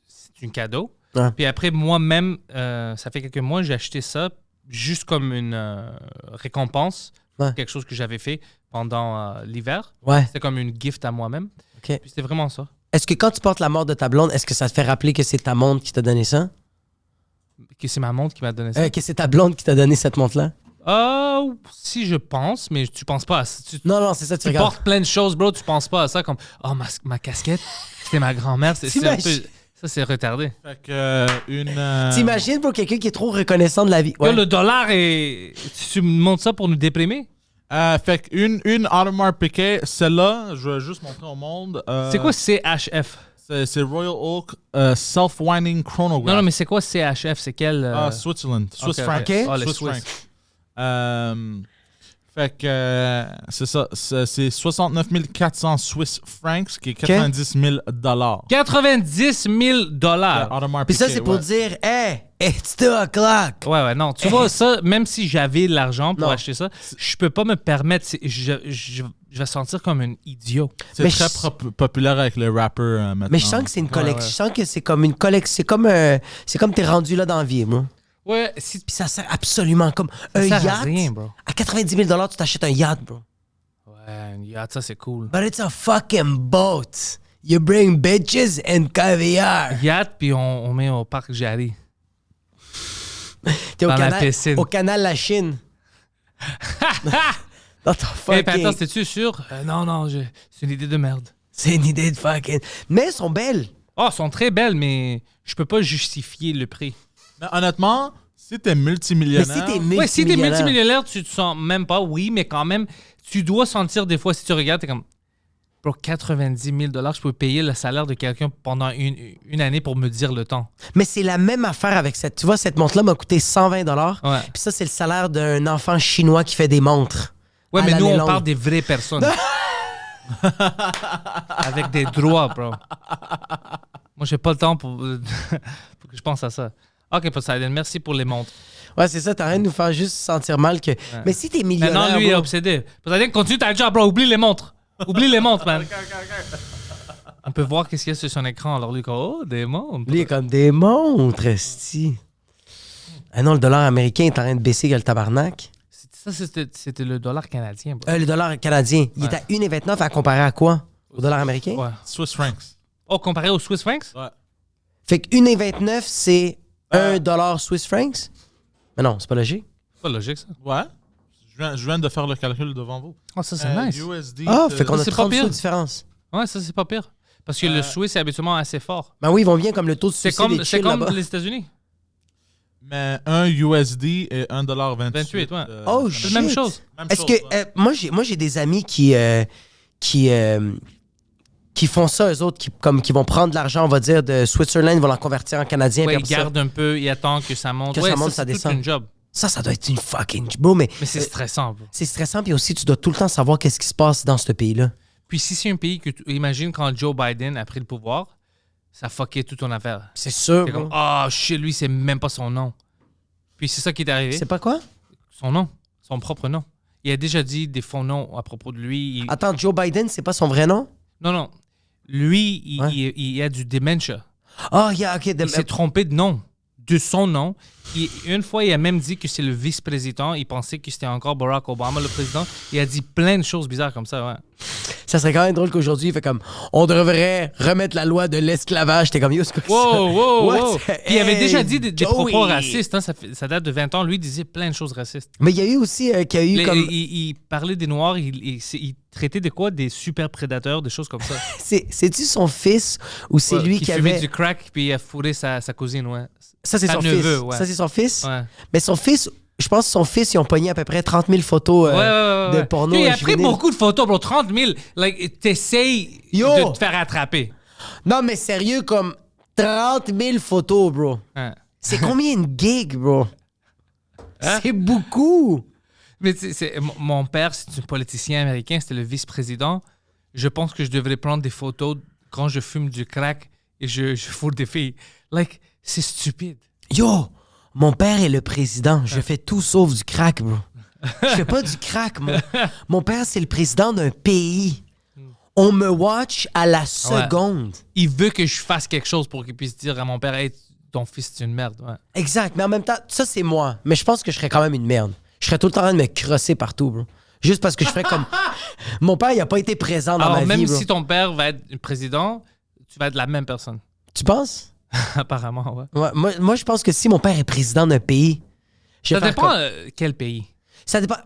c'est un cadeau. Ouais. Puis après, moi-même, ça fait quelques mois, j'ai acheté ça juste comme une récompense. Ouais. Quelque chose que j'avais fait pendant l'hiver.
Ouais.
C'était comme une gift à moi-même.
Okay.
Puis c'était vraiment ça.
Est-ce que quand tu portes la mort de ta blonde, est-ce que ça te fait rappeler que c'est ta montre qui t'a donné ça?
Que c'est ma montre qui m'a donné ça?
Que c'est ta blonde qui t'a donné cette montre-là?
Si je pense, mais tu penses pas à ça.
Non, c'est ça, tu regardes.
Tu portes plein de choses, bro, tu penses pas à ça comme ma casquette, c'était ma grand-mère. C'est un peu... Ça, c'est retardé.
Fait que
T'imagines pour quelqu'un qui est trop reconnaissant de la vie? Ouais.
Le dollar est... Tu me montres ça pour nous déprimer?
Fait qu'une Audemars Piquet, celle-là, je vais juste montrer au monde.
C'est quoi CHF?
C'est Royal Oak Self-Winding Chronograph.
Non, mais c'est quoi CHF? C'est quel...
Switzerland. Swiss franc.
Okay.
Swiss franc.
Fait que c'est ça. C'est 69 400 Swiss francs, ce qui est 90 000 $.
90 000
Puis ça, c'est pour dire, hey, it's 2 o'clock.
Ouais, non. Tu vois, ça, même si j'avais l'argent pour acheter ça, je peux pas me permettre. Je vais sentir comme un idiot.
C'est très populaire avec les rappers maintenant.
Mais je sens que c'est une collection. Je sens que c'est comme une collection. C'est comme t'es rendu là dans la vie, moi.
Ouais,
puis ça sert absolument comme un yacht. À rien, bro. À 90 000 $, tu t'achètes un yacht, bro.
Ouais, un yacht, ça, c'est cool.
But it's a fucking boat. You bring bitches and caviar.
Yacht, puis on met au parc Jarry.
T'es au canal La Chine. Dans ton fucking...
Attends, t'es-tu sûr? Non, c'est une idée de merde.
C'est une idée de fucking... Mais elles sont belles.
Elles sont très belles, mais je peux pas justifier le prix.
Mais honnêtement, si t'es multimillionnaire...
Si t'es multimillionnaire, tu te sens même pas, oui, mais quand même, tu dois sentir des fois, si tu regardes, t'es comme, pour 90 000 $, je peux payer le salaire de quelqu'un pendant une année pour me dire le temps.
Mais c'est la même affaire avec cette... Tu vois, cette montre-là m'a coûté 120 $.
Ouais.
Puis ça, c'est le salaire d'un enfant chinois qui fait des montres.
Ouais, mais nous, on parle des vraies personnes.
Avec des droits, bro. Moi, j'ai pas le temps pour que je pense à ça. OK, Poseidon, merci pour les montres.
Ouais, c'est ça, t'as rien de nous faire juste sentir mal que. Mais si t'es millionnaire.
Maintenant, lui, il est
bro,
obsédé. Poseidon, continue ta job, bro. Oublie les montres. Oublie les montres, man. On peut voir qu'est-ce qu'il y a sur son écran. Alors, lui, oh, des montres.
lui, il est comme des montres, esti. Ah non, le dollar américain est en train de baisser que le tabarnak.
Ça, c'était le dollar canadien, bro.
Le dollar canadien, il est à 1,29 à comparer à quoi? Au dollar américain?
Ouais.
Swiss francs.
Oh, comparé aux Swiss francs?
Ouais.
Fait que 1,29, c'est 1 dollar Swiss francs? Mais non, c'est pas logique.
C'est pas logique, ça.
Ouais. Je viens de faire le calcul devant vous.
Oh, ça, c'est nice.
USD.
Ah, fait qu'on a
c'est pas
30
pire.
sous de différence.
Ouais, ça, c'est pas pire. Parce que le Swiss est habituellement assez fort.
Ben oui, ils vont bien comme le taux de
C'est
suicide
comme,
est
c'est
chill
comme
là-bas.
les États-Unis.
Mais un USD et 1,28$.
28, ouais.
Oh,
C'est la même
shit.
chose.
Même
Est-ce
chose,
que
ouais.
moi j'ai des amis qui font ça, eux autres, qui vont prendre de l'argent, on va dire, de Switzerland, ils vont l'en convertir en canadien.
Ouais,
puis
ils
après ça-
gardent un peu, ils attendent que ça monte.
Que
Ouais,
ça monte, ça
c'est
descend.
toute une job.
Ça doit être une fucking bro, mais
Mais c'est stressant, bro.
c'est stressant, puis aussi, tu dois tout le temps savoir qu'est-ce qui se passe dans ce pays-là.
Puis si c'est un pays que imagine quand Joe Biden a pris le pouvoir, ça fucké toute ton affaire.
C'est sûr,
C'est
bro.
comme, chez lui, c'est même pas son nom. Puis c'est ça qui est arrivé.
C'est pas quoi?
Son nom, son propre nom. Il a déjà dit des faux noms à propos de lui.
Attends, Joe Biden, c'est pas son vrai nom?
Non. Lui,
Ouais.
il a du dementia.
Ah, yeah, OK.
Il s'est trompé de nom, de son nom. Une fois, il a même dit que c'est le vice-président. Il pensait que c'était encore Barack Obama, le président. Il a dit plein de choses bizarres comme ça, ouais.
Ça serait quand même drôle qu'aujourd'hui, il fait comme on devrait remettre la loi de l'esclavage. T'es comme yo, c'est quoi ça?
Wow.
What?
Puis il avait
Hey,
déjà dit des
Joey.
propos racistes. Hein, ça date de 20 ans. Lui, il disait plein de choses racistes.
Mais il y a eu aussi qu'il y a eu comme.
Il parlait des Noirs. Il traitait de quoi? Des super prédateurs, des choses comme ça.
C'est-tu son fils ou c'est
Ouais,
lui qui
fumait
avait.
du crack puis il a fourré sa cousine, ouais.
Ça, c'est
sa
son
neveu,
fils.
ouais.
Ça, c'est son fils.
Ouais.
Mais son fils, je pense que son fils, ils ont pogné à peu près 30 000 photos de porno.
Il a pris
juvénile.
beaucoup de photos, bro. 30 000. Like, t'essayes
Yo!
de te faire attraper.
Non, mais sérieux, comme 30 000 photos, bro.
Hein.
C'est combien une gig, bro?
Hein?
C'est beaucoup.
Mais mon père, c'est un politicien américain, c'était le vice-président. Je pense que je devrais prendre des photos quand je fume du crack et je fourre des filles. Like, c'est stupide.
Yo, mon père est le président. Je fais tout sauf du crack, bro. Je fais pas du crack, moi. Mon père, c'est le président d'un pays. On me watch à la seconde.
Il veut que je fasse quelque chose pour qu'il puisse dire à mon père, hey, ton fils, c'est une merde. Ouais.
Exact. Mais en même temps, ça, c'est moi. Mais je pense que je serais quand même une merde. Je serais tout le temps en train de me crosser partout, bro. Juste parce que je ferais comme... Mon père, il a pas été présent dans
Alors,
ma
même
vie, bro.
si ton père va être président, tu vas être la même personne.
Tu penses?
Apparemment, ouais.
Ouais, moi, je pense que si mon père est président d'un pays... je vais
Ça
faire
dépend
comme-
quel pays.
Ça dépend...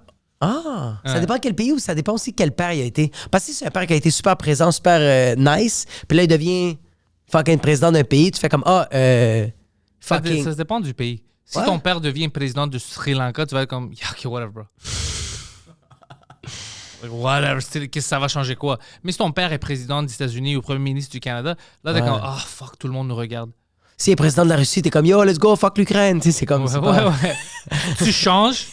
Ah! Ça
Ouais.
dépend quel pays ou ça dépend aussi quel père il a été. Parce que si c'est un père qui a été super présent, super nice, puis là, il devient fucking président d'un pays, tu fais comme, fucking...
Ça dépend du pays. Si
Ouais.
ton père devient président de Sri Lanka, tu vas être comme, yeah, ok, whatever, bro. Whatever, qu'est-ce que ça va changer quoi? Mais si ton père est président des États-Unis ou premier ministre du Canada, là, t'es
Ouais.
comme, fuck, tout le monde nous regarde.
S'il est président de la Russie, t'es comme, yo, let's go, fuck l'Ukraine. Tu sais, c'est comme... c'est pas-
Ouais. Tu changes.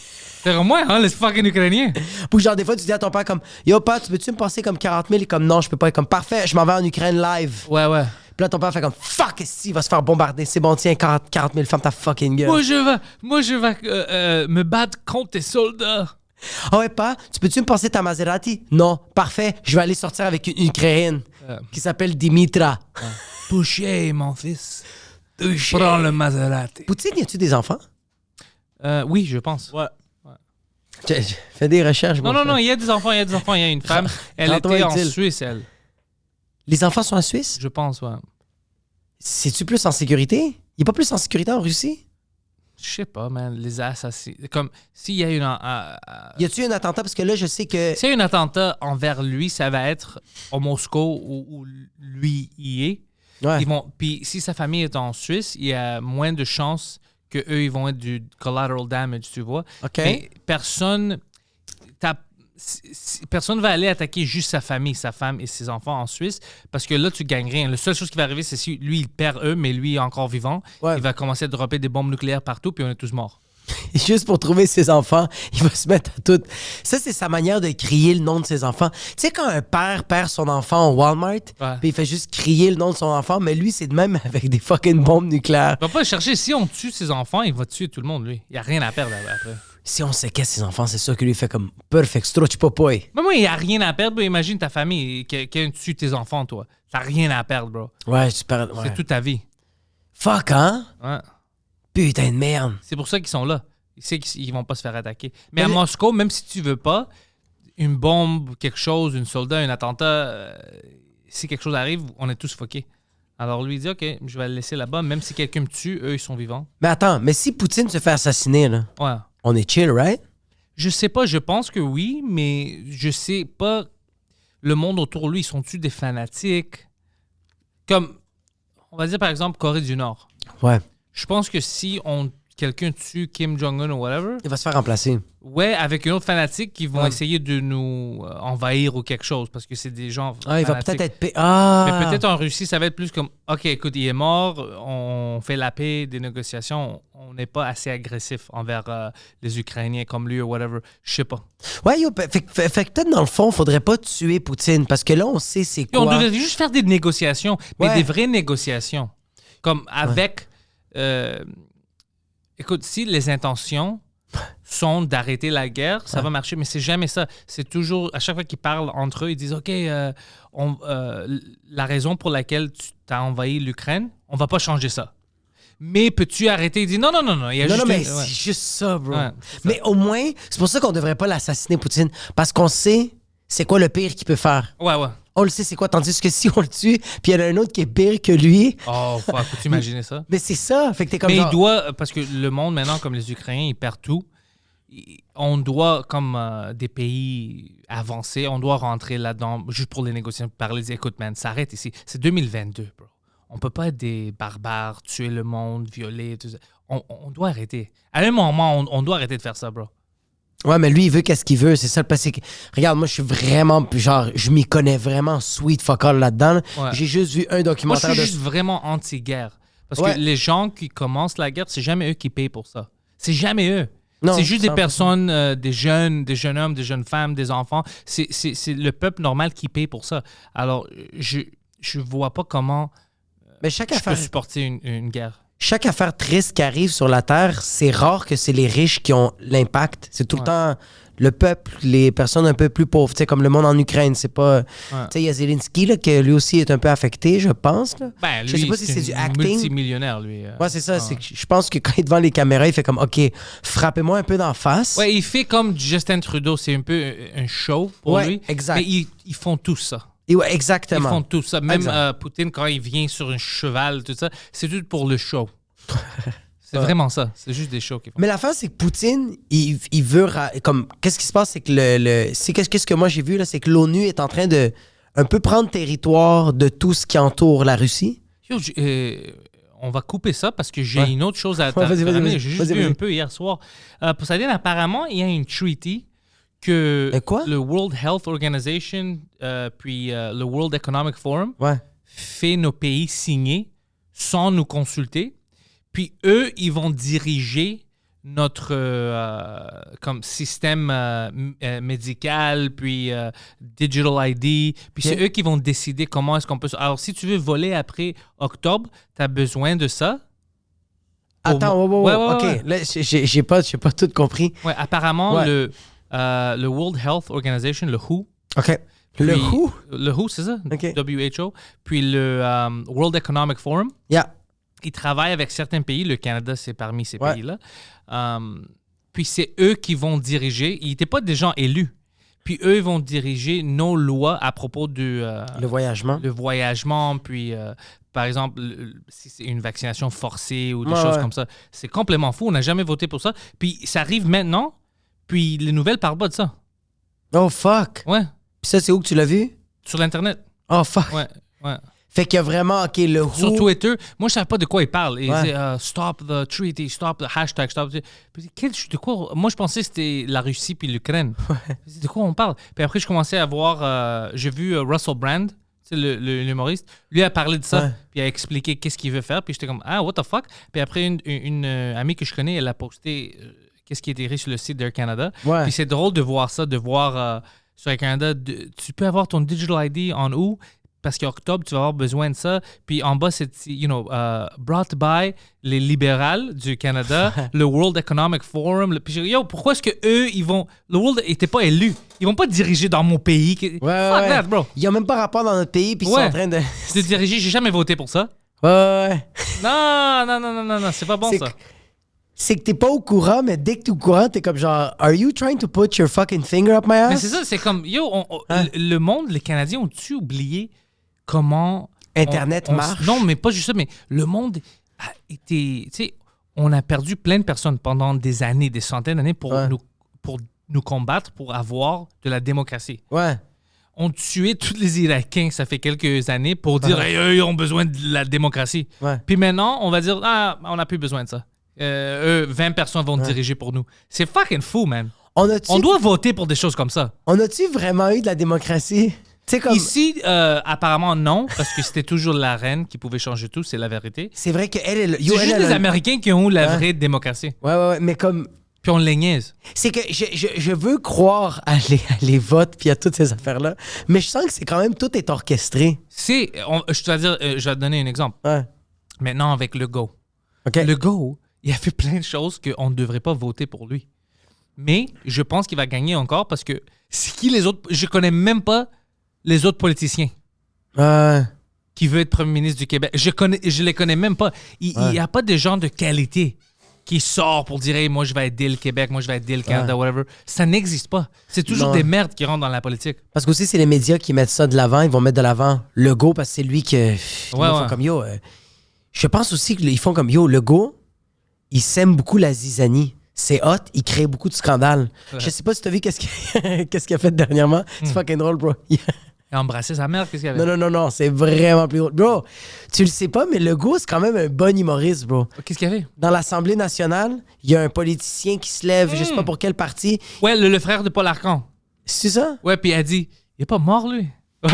T'es comme, ouais, hein, les fucking Ukrainiens.
Ou genre, des fois, tu dis à ton père comme, yo, père, tu peux-tu me passer comme 40 000? Et comme, non, je peux pas. Et comme, parfait, je m'en vais en Ukraine live.
Ouais.
Puis là, ton père fait comme, fuck, il va se faire bombarder. C'est bon, tiens, 40 000, ferme ta fucking gueule.
Moi, je vais me battre contre tes soldats.
Ah ouais, père, tu peux-tu me passer ta Maserati? Non, parfait, je vais aller sortir avec une Ukrainienne qui s'appelle Dimitra.
Touché, mon fils. Prends le Maserati.
Poutine, y a-tu des enfants?
Oui, je pense.
Ouais.
Fais des recherches.
Non, il y a des enfants, il y a une femme. Elle
Rends-toi
était en
utile.
Suisse, elle.
Les enfants sont en Suisse?
Je pense, ouais.
C'est-tu plus en sécurité? Il est pas plus en sécurité en Russie?
Je sais pas, man. Les assassins. Comme s'il y a une.
Y a-tu un attentat? Parce que là, je sais que...
S'il y a un attentat envers lui, ça va être au Moscou où lui y est.
Ouais.
Puis si sa famille est en Suisse, il y a moins de chances qu'eux, ils vont être du collateral damage, tu vois.
OK.
Mais personne va aller attaquer juste sa famille, sa femme et ses enfants en Suisse, parce que là, tu gagnes rien. La seule chose qui va arriver, c'est si lui, il perd eux, mais lui est encore vivant.
Ouais.
Il va commencer à dropper des bombes nucléaires partout, puis on est tous morts.
Juste pour trouver ses enfants, il va se mettre à tout. Ça, c'est sa manière de crier le nom de ses enfants. Tu sais, quand un père perd son enfant au Walmart, puis il fait juste crier le nom de son enfant, mais lui, c'est de même avec des fucking bombes nucléaires.
Il va pas chercher. Si on tue ses enfants, il va tuer tout le monde, lui. Il n'y a rien à perdre après.
Si on séquestre ses enfants, c'est ça que lui fait comme perfect stretch popoy.
Mais moi, il n'y a rien à perdre. Bro. Imagine ta famille, quelqu'un tue tes enfants, toi. T'as rien à perdre, bro.
Ouais, super. Ouais.
C'est toute ta vie.
Fuck, hein?
Ouais.
Putain de merde.
C'est pour ça qu'ils sont là. Ils savent qu'ils vont pas se faire attaquer. Mais à Moscou, même si tu veux pas, une bombe, quelque chose, un soldat, un attentat, si quelque chose arrive, on est tous fuckés. Alors lui, il dit, OK, je vais le laisser là-bas. Même si quelqu'un me tue, eux, ils sont vivants.
Mais attends, mais si Poutine se fait assassiner, là,
Ouais.
on est chill, right?
Je sais pas, je pense que oui, mais je sais pas. Le monde autour de lui, ils sont-tu des fanatiques? Comme, on va dire par exemple Corée du Nord.
Ouais.
Je pense que si quelqu'un tue Kim Jong-un ou whatever,
Il va se faire remplacer.
ouais, avec un autre fanatique qui vont essayer de nous envahir ou quelque chose parce que c'est des gens
Ah, il va
fanatiques.
peut-être être...
Mais peut-être en Russie, ça va être plus comme OK, écoute, il est mort, on fait la paix, des négociations, on n'est pas assez agressif envers les Ukrainiens comme lui ou whatever. Je sais pas.
Ouais, yo, fait que peut-être dans le fond, faudrait pas tuer Poutine parce que là, on sait c'est quoi.
On devrait juste faire des négociations, mais
Ouais.
des vraies négociations. Comme avec. Écoute, si les intentions sont d'arrêter la guerre, ça va marcher, mais c'est jamais ça. C'est toujours, à chaque fois qu'ils parlent entre eux, ils disent OK, la raison pour laquelle tu as envahi l'Ukraine, on va pas changer ça. Mais peux-tu arrêter? Il dit non. Il y a
Non,
juste
mais
ouais.
c'est juste ça, bro.
Ouais, c'est ça.
Mais au moins, c'est pour ça qu'on devrait pas l'assassiner, Poutine. Parce qu'on sait c'est quoi le pire qu'il peut faire.
Ouais.
On le sait c'est quoi. Tandis que si on le tue, puis il y en a un autre qui est pire que lui,
Oh, fuck, peux-tu imaginer ça?
mais c'est ça. Fait que t'es comme
Mais
genre...
il doit, parce que le monde maintenant, comme les Ukrainiens, ils perdent tout. On doit, comme des pays avancés, on doit rentrer là-dedans juste pour les négociations, parler, dire, écoute, man, ça arrête ici. C'est 2022, bro. On peut pas être des barbares, tuer le monde, violer, tout ça. On doit arrêter. À un moment, on doit arrêter de faire ça, bro.
Ouais, mais lui, il veut qu'est-ce qu'il veut. C'est ça le passé. Regarde, moi, je suis vraiment... Genre, je m'y connais vraiment sweet fuck all là-dedans. Là.
Ouais.
J'ai juste vu un
Moi, je
documentaire
suis
de...
juste vraiment anti-guerre. Parce
Ouais.
que les gens qui commencent la guerre, c'est jamais eux qui payent pour ça. C'est jamais eux.
Non,
C'est juste des
100%.
personnes, des jeunes hommes, des jeunes femmes, des enfants. C'est le peuple normal qui paye pour ça. Alors, je vois pas comment
Mais chaque
je peux
affaire...
supporter une guerre.
Chaque affaire triste qui arrive sur la Terre, c'est rare que c'est les riches qui ont l'impact. C'est tout le temps le peuple, les personnes un peu plus pauvres, tu sais, comme le monde en Ukraine. C'est pas... Tu sais, il y a Zelensky, là, que lui aussi est un peu affecté, je pense. Là.
Ben, lui,
Je sais pas si c'est du acting.
multimillionnaire, lui.
Ouais, c'est ça. C'est que je pense que quand il est devant les caméras, il fait comme, OK, frappez-moi un peu d'en face.
Ouais, il fait comme Justin Trudeau. C'est un peu un show pour
Ouais,
lui.
exact.
Mais ils font tout ça.
Et ouais,
Ils
exactement.
font tout ça. Même
Exact.
Poutine, quand il vient sur un cheval, tout ça, c'est tout pour le show. C'est vraiment ça. C'est juste des shows qu'ils font.
Mais l'affaire, c'est que Poutine, il veut... Comme, qu'est-ce qui se passe, c'est que qu'est-ce que moi j'ai vu, là, c'est que l'ONU est en train de un peu prendre territoire de tout ce qui entoure la Russie.
Yo, on va couper ça parce que j'ai une autre chose à
Ouais, vas-y,
t'amener.
vas-y.
J'ai juste
Vas-y,
vu
vas-y.
un peu hier soir. Poseidon, apparemment, il y a une treaty que
Quoi?
le World Health Organization puis le World Economic Forum
Ouais.
fait nos pays signer sans nous consulter. Puis eux, ils vont diriger notre comme système médical, puis Digital ID. Puis c'est eux qui vont décider comment est-ce qu'on peut... Alors, si tu veux voler après octobre, tu as besoin de ça.
Attends, ouais, OK.
ouais.
Là, j'ai pas tout compris.
Ouais, apparemment,
Ouais.
le World Health Organization, le WHO...
OK. Le
puis-
WHO?
Le WHO, c'est ça?
OK.
WHO. Puis le World Economic Forum.
Yeah.
Ils travaillent avec certains pays. Le Canada, c'est parmi ces
Ouais.
pays-là. Puis c'est eux qui vont diriger. Ils n'étaient pas des gens élus. Puis eux, ils vont diriger nos lois à propos du
Le voyagement.
le voyagement. Puis, par exemple, si c'est une vaccination forcée ou des
Ouais,
choses
ouais.
comme ça. C'est complètement fou. On n'a jamais voté pour ça. Puis ça arrive maintenant. Puis les nouvelles parlent pas de ça.
Oh, fuck.
Ouais.
Puis ça, c'est où que tu l'as vu?
Sur l'Internet.
Oh, fuck.
Ouais.
Fait qu'il y a vraiment, OK, le WHO...
Sur Twitter, moi, je savais pas de quoi ils parlent. Ils
Ouais.
disaient stop the treaty, stop the hashtag, stop. Puis, de quoi? Moi, je pensais que c'était la Russie puis l'Ukraine. De quoi on parle? Puis après, je commençais à voir. J'ai vu Russell Brand, l'humoriste. Lui a parlé de ça.
Ouais.
Puis il a expliqué qu'est-ce qu'il veut faire. Puis j'étais comme, ah, what the fuck? Puis après, une amie que je connais, elle a posté qu'est-ce qui est écrit sur le site d'Air Canada.
Ouais.
Puis c'est drôle de voir ça, de voir sur Air Canada, tu peux avoir ton Digital ID en août, parce qu'en octobre, tu vas avoir besoin de ça. Puis en bas, c'est, brought by les libérales du Canada, le World Economic Forum. Puis pourquoi est-ce que eux, le World n'était pas élu? Ils vont pas diriger dans mon pays. Fuck that, bro.
Ils n'ont même pas rapport dans notre pays, puis ils sont en train de...
de diriger, j'ai jamais voté pour ça.
Ouais.
Non, c'est pas bon, ça.
C'est que t'es pas au courant, mais dès que t'es au courant, t'es comme genre, are you trying to put your fucking finger up my ass?
Mais c'est ça, c'est comme, le monde, les Canadiens ont-tu oublié comment...
Internet marche?
Non, mais pas juste ça, mais le monde a été... Tu sais, on a perdu plein de personnes pendant des années, des centaines d'années pour nous combattre, pour avoir de la démocratie.
Ouais.
On tuait tous les Irakiens, ça fait quelques années, pour dire, hey, eux, ils ont besoin de la démocratie.
Ouais.
Puis maintenant, on va dire, on n'a plus besoin de ça. 20 personnes vont diriger pour nous. C'est fucking fou, man. On doit voter pour des choses comme ça.
On a-tu vraiment eu de la démocratie? Comme...
Ici, apparemment, non, parce que c'était toujours la reine qui pouvait changer tout, c'est la vérité.
C'est vrai qu'elle est...
C'est juste les Américains qui ont eu la vraie démocratie.
Ouais, mais comme...
Puis on les niaise.
C'est que je veux croire à les votes puis à toutes ces affaires-là, mais je sens que c'est quand même tout est orchestré.
Je vais te donner un exemple.
Ouais.
Maintenant, avec Legault.
OK.
Legault, il a fait plein de choses qu'on ne devrait pas voter pour lui. Mais je pense qu'il va gagner encore parce que c'est qui les autres... Je connais même pas les autres politiciens qui veulent être premier ministre du Québec. Je les connais même pas. Il n'y a pas de gens de qualité qui sort pour dire hey, moi je vais aider le Québec, moi je vais aider le Canada, whatever. Ça n'existe pas. C'est toujours des merdes qui rentrent dans la politique.
Parce qu'aussi, c'est les médias qui mettent ça de l'avant. Ils vont mettre de l'avant Legault parce que c'est lui qui... Ils font comme yo. Je pense aussi qu'ils font comme yo. Legault, il sème beaucoup la zizanie. C'est hot, il crée beaucoup de scandales. Ouais. Je sais pas si t'as vu qu'est-ce qu'il a fait dernièrement. C'est fucking drôle, bro.
Il a embrassé sa mère, qu'est-ce qu'il avait?
Non, c'est vraiment plus drôle. Bro, tu le sais pas, mais Legault, c'est quand même un bon humoriste, bro.
Qu'est-ce qu'il y avait?
Dans l'Assemblée nationale, il y a un politicien qui se lève, je sais pas pour quel parti.
Ouais, le frère de Paul Arcand.
C'est ça?
Ouais, puis il a dit, il est pas mort, lui. Ouais,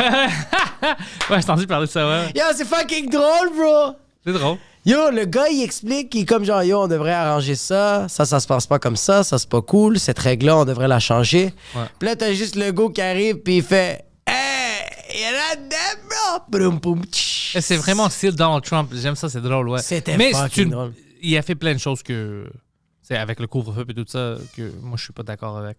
j'ai entendu parler de ça, ouais.
Yo, c'est fucking drôle, bro!
C'est drôle.
Yo, le gars, il explique, il est comme genre, yo, on devrait arranger ça se passe pas comme ça c'est pas cool, cette règle-là, on devrait la changer. Ouais. Puis là, t'as juste le gars qui arrive, puis il fait, hey, you're not dead, bro! Boum, boum,
c'est vraiment style Donald Trump, j'aime ça, c'est drôle, ouais.
C'était fucking drôle.
Il a fait plein de choses que, c'est avec le couvre-feu et tout ça, que moi, je suis pas d'accord avec.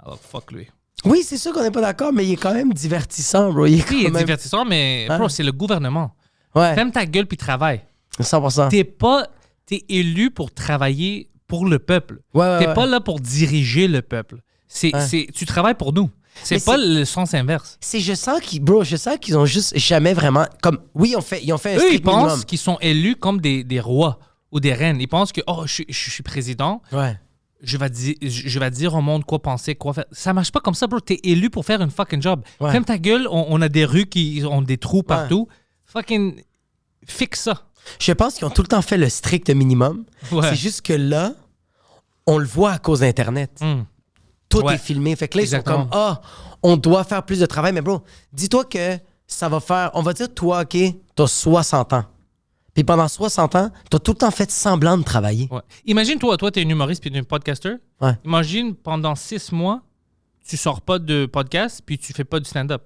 Alors, fuck lui.
Oui, c'est sûr qu'on n'est pas d'accord, mais il est quand même divertissant, bro.
Il est divertissant, mais bro, c'est le gouvernement.
Ouais.
Ferme ta gueule puis travaille.
100%.
T'es élu pour travailler pour le peuple. T'es pas là pour diriger le peuple. Tu travailles pour nous. C'est pas le sens inverse.
Je sens qu'ils ont juste jamais vraiment... Comme, oui, ils ont fait un strict minimum.
Ils pensent qu'ils sont élus comme des rois ou des reines. Ils pensent que, je suis président.
Ouais.
Je vais dire au monde quoi penser, quoi faire. Ça marche pas comme ça, bro. T'es élu pour faire une fucking job. Ouais. Ferme ta gueule. On a des rues qui ont des trous partout. Fucking fixe ça.
Je pense qu'ils ont tout le temps fait le strict minimum. Ouais. C'est juste que là, on le voit à cause d'Internet. Tout est filmé. Fait que là, ils sont comme, on doit faire plus de travail. Mais bro, dis-toi que ça va faire... On va dire, toi, OK, t'as 60 ans. Puis pendant 60 ans, t'as tout le temps fait semblant de travailler.
Ouais. Imagine, toi, t'es un humoriste puis un podcaster.
Ouais.
Imagine, pendant 6 mois, tu sors pas de podcast puis tu fais pas du stand-up.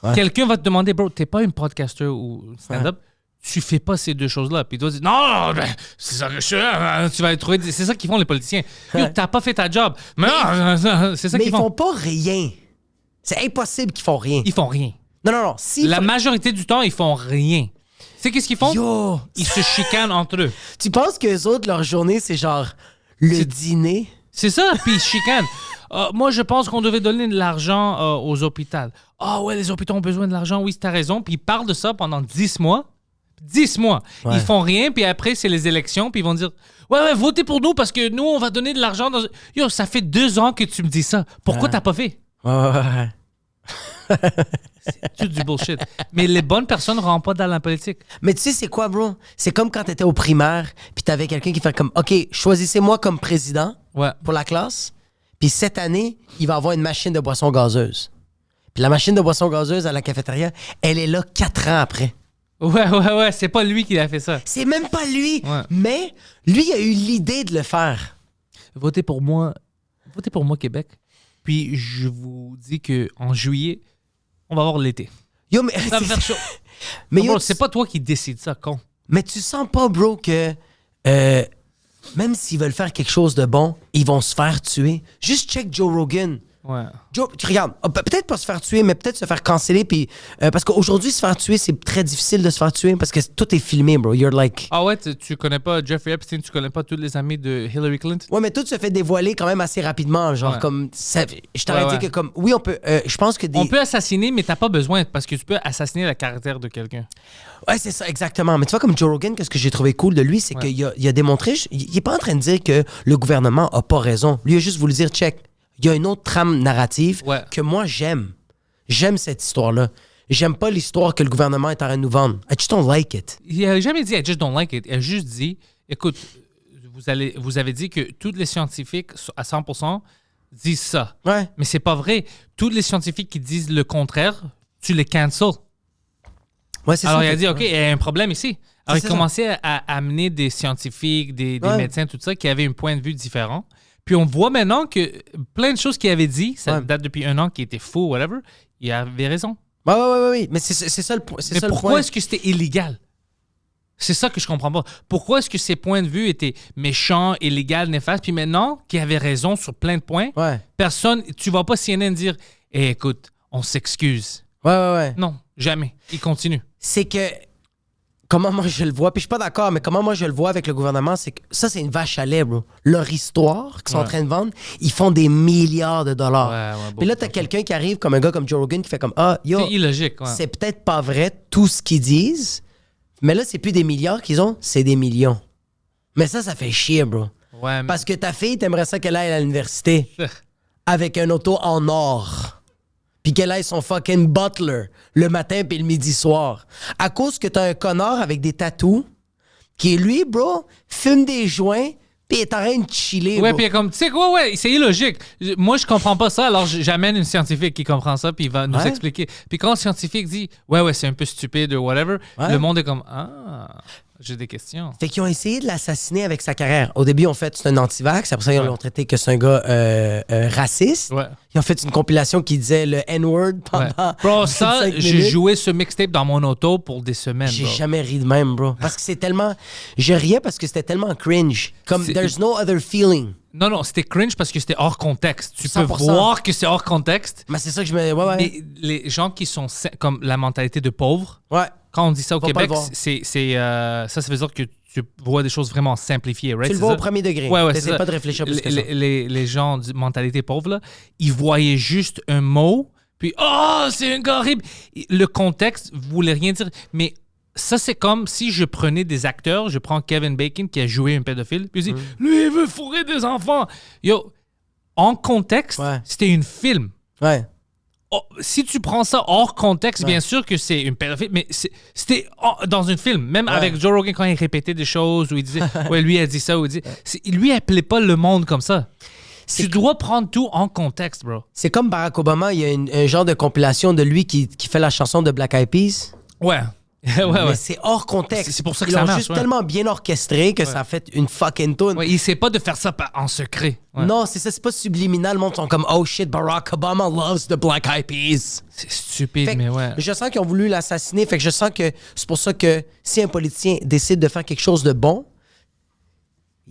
Ouais. Quelqu'un va te demander, bro, t'es pas un podcaster ou stand-up. Ouais. Tu fais pas ces deux choses-là. Puis tu vas dire, non, c'est ça que je suis. Tu vas trouver. C'est ça qu'ils font, les politiciens. Yo, t'as pas fait ta job. Mais non, c'est ça qu'ils font.
Mais ils font pas rien. C'est impossible qu'ils font rien.
Ils font rien.
Non.
La majorité du temps, ils font rien. Tu sais qu'est-ce qu'ils font?
Yo!
Ils se chicanent entre eux.
Tu penses qu'eux autres, leur journée, c'est genre le dîner?
C'est ça, puis ils se chicanent. Moi, je pense qu'on devait donner de l'argent aux hôpitaux. Ouais, les hôpitaux ont besoin de l'argent. Oui, t'as raison. Puis ils parlent de ça pendant 10 mois. 10 mois. Ouais. Ils font rien, puis après, c'est les élections, puis ils vont dire ouais, votez pour nous parce que nous, on va donner de l'argent. Yo, ça fait 2 ans que tu me dis ça. Pourquoi t'as pas fait?
Ouais.
C'est tout du bullshit. Mais les bonnes personnes ne rentrent pas dans la politique.
Mais tu sais, c'est quoi, bro? C'est comme quand t'étais au primaire, puis t'avais quelqu'un qui fait comme OK, choisissez-moi comme président pour la classe, puis cette année, il va avoir une machine de boisson gazeuse. Puis la machine de boisson gazeuse à la cafétéria, elle est là 4 ans après.
Ouais, c'est pas lui qui a fait ça.
C'est même pas lui, mais lui a eu l'idée de le faire.
votez pour moi Québec. Puis je vous dis qu'en juillet, on va avoir l'été.
Yo, mais
Ça va faire chaud.
mais,
Non,
yo,
bro, c'est pas toi qui décide ça, con.
mais tu sens pas, bro, que même s'ils veulent faire quelque chose de bon, ils vont se faire tuer. Juste check Joe Rogan.
Ouais.
Joe, tu regardes, peut-être pas se faire tuer, mais peut-être se faire canceller. Puis, parce qu'aujourd'hui, se faire tuer, c'est très difficile de se faire tuer parce que tout est filmé, bro. You're like.
Ah ouais, tu connais pas Jeffrey Epstein, tu connais pas tous les amis de Hillary Clinton?
Ouais, mais tout se fait dévoiler quand même assez rapidement. Genre,
Ouais.
comme. Je t'aurais
Ouais,
dit que, comme. Oui, on peut. Je pense que des.
On peut assassiner, mais t'as pas besoin parce que tu peux assassiner le caractère de quelqu'un.
Ouais, c'est ça, exactement. Mais tu vois, comme Joe Rogan, qu'est-ce que j'ai trouvé cool de lui, c'est
Ouais.
qu'il a démontré. Il est pas en train de dire que le gouvernement a pas raison. Lui, il a juste voulu dire, check. Il y a une autre trame narrative
Ouais.
que moi, j'aime. J'aime cette histoire-là. J'aime pas l'histoire que le gouvernement est en train de nous vendre. I just don't like it.
Il a jamais dit I just don't like it. Il a juste dit, écoute, vous avez dit que tous les scientifiques à 100% disent ça.
Ouais.
Mais c'est pas vrai. Tous les scientifiques qui disent le contraire, tu les cancels.
Ouais, c'est
Alors
ça.
il a dit, OK, il y a un problème ici. Alors il
ça.
commençait à amener des scientifiques, des
Ouais.
médecins, tout ça, qui avaient un point de vue différent. Puis on voit maintenant que plein de choses qu'il avait dit, ça
Ouais.
date depuis un an, qui étaient faux, whatever, il avait raison.
Ouais. Mais c'est ça le point.
Mais pourquoi est-ce que c'était illégal? C'est ça que je comprends pas. Pourquoi est-ce que ses points de vue étaient méchants, illégaux, néfastes, puis maintenant qu'il avait raison sur plein de points,
Ouais.
personne, tu vas pas CNN dire hey, écoute, on s'excuse.
Ouais.
Non, jamais. Il continue.
C'est que. Comment moi je le vois, puis je suis pas d'accord, mais comment moi je le vois avec le gouvernement, c'est que ça, c'est une vache à lait, bro. Leur histoire qu'ils sont en
Ouais.
train de vendre, ils font des milliards de dollars.
Ouais,
Puis là, t'as quelqu'un qui arrive comme un gars comme Joe Rogan qui fait comme ah, yo,
C'est illogique. Ouais.
c'est peut-être pas vrai tout ce qu'ils disent, mais là, c'est plus des milliards qu'ils ont, c'est des millions. Mais ça fait chier, bro.
Ouais, mais-
Parce que ta fille, t'aimerais ça qu'elle aille à l'université avec un auto en or. Puis qu'elle aille son fucking butler le matin puis le midi soir. À cause que t'as un connard avec des tatous qui, lui, bro, fume des joints puis est en train de chiller,
Ouais,
bro.
puis comme, tu sais quoi, ouais, c'est illogique. Moi, je comprends pas ça, alors j'amène une scientifique qui comprend ça, puis il va nous
Ouais.
expliquer. Puis quand le scientifique dit, ouais, c'est un peu stupide ou whatever,
Ouais.
le monde est comme, ah, j'ai des questions.
Fait qu'ils ont essayé de l'assassiner avec sa carrière. Au début, ils ont fait c'est un anti-vax. Après ça, ils
Ouais.
l'ont traité que c'est un gars raciste.
Ouais.
Ils ont fait une compilation qui disait le N-word
Ouais.
pendant
Bro, ça,
25
j'ai
minutes.
joué ce mixtape dans mon auto pour des semaines.
J'ai
bro.
jamais ri de même, bro. Parce que c'est tellement... Je riais parce que c'était tellement cringe. Comme,
C'est-
there's no other feeling.
Non, c'était cringe parce que c'était hors contexte. Tu peux
100%.
voir que c'est hors contexte.
Mais c'est ça que je me... Ouais.
Mais les gens qui sont comme la mentalité de pauvre,
Ouais.
quand on dit ça au
Faut pas
Québec,
le voir.
ça veut dire que tu vois des choses vraiment simplifiées, right?
Tu le
C'est
vois
ça?
au premier degré.
Ouais, c'est
T'essaies
ça.
pas de réfléchir plus que ça.
Les gens de mentalité pauvre, là, ils voyaient juste un mot, puis « Oh, c'est un gars horrible! » Le contexte voulait rien dire. Mais ça, c'est comme si je prenais des acteurs, je prends Kevin Bacon qui a joué un pédophile, puis je dis « Lui, il veut fourrer des enfants! » Yo, en contexte,
Ouais.
c'était une film.
Ouais.
Oh, si tu prends ça hors contexte,
Ouais.
bien sûr que c'est une pédophile, mais c'était dans une film. Même
Ouais.
avec Joe Rogan, quand il répétait des choses, où il disait, ouais, lui a dit ça, ou il dit. Lui, il appelait pas le monde comme ça. Tu dois prendre tout en contexte, bro.
C'est comme Barack Obama, il y a un genre de compilation de lui qui fait la chanson de Black Eyed Peas.
Ouais.
Mais
ouais.
c'est hors contexte.
C'est pour ça que
Ils
ça
l'ont
marche,
juste
ouais.
tellement bien orchestré que ça a fait une fucking tune.
Ouais, il sait pas de faire ça en secret. Ouais.
Non, c'est ça, c'est pas subliminal. Le monde sont comme oh shit, Barack Obama loves the Black Eyed Peas.
C'est stupide,
Fait que
mais ouais.
je sens qu'ils ont voulu l'assassiner. Fait que je sens que c'est pour ça que si un politicien décide de faire quelque chose de bon,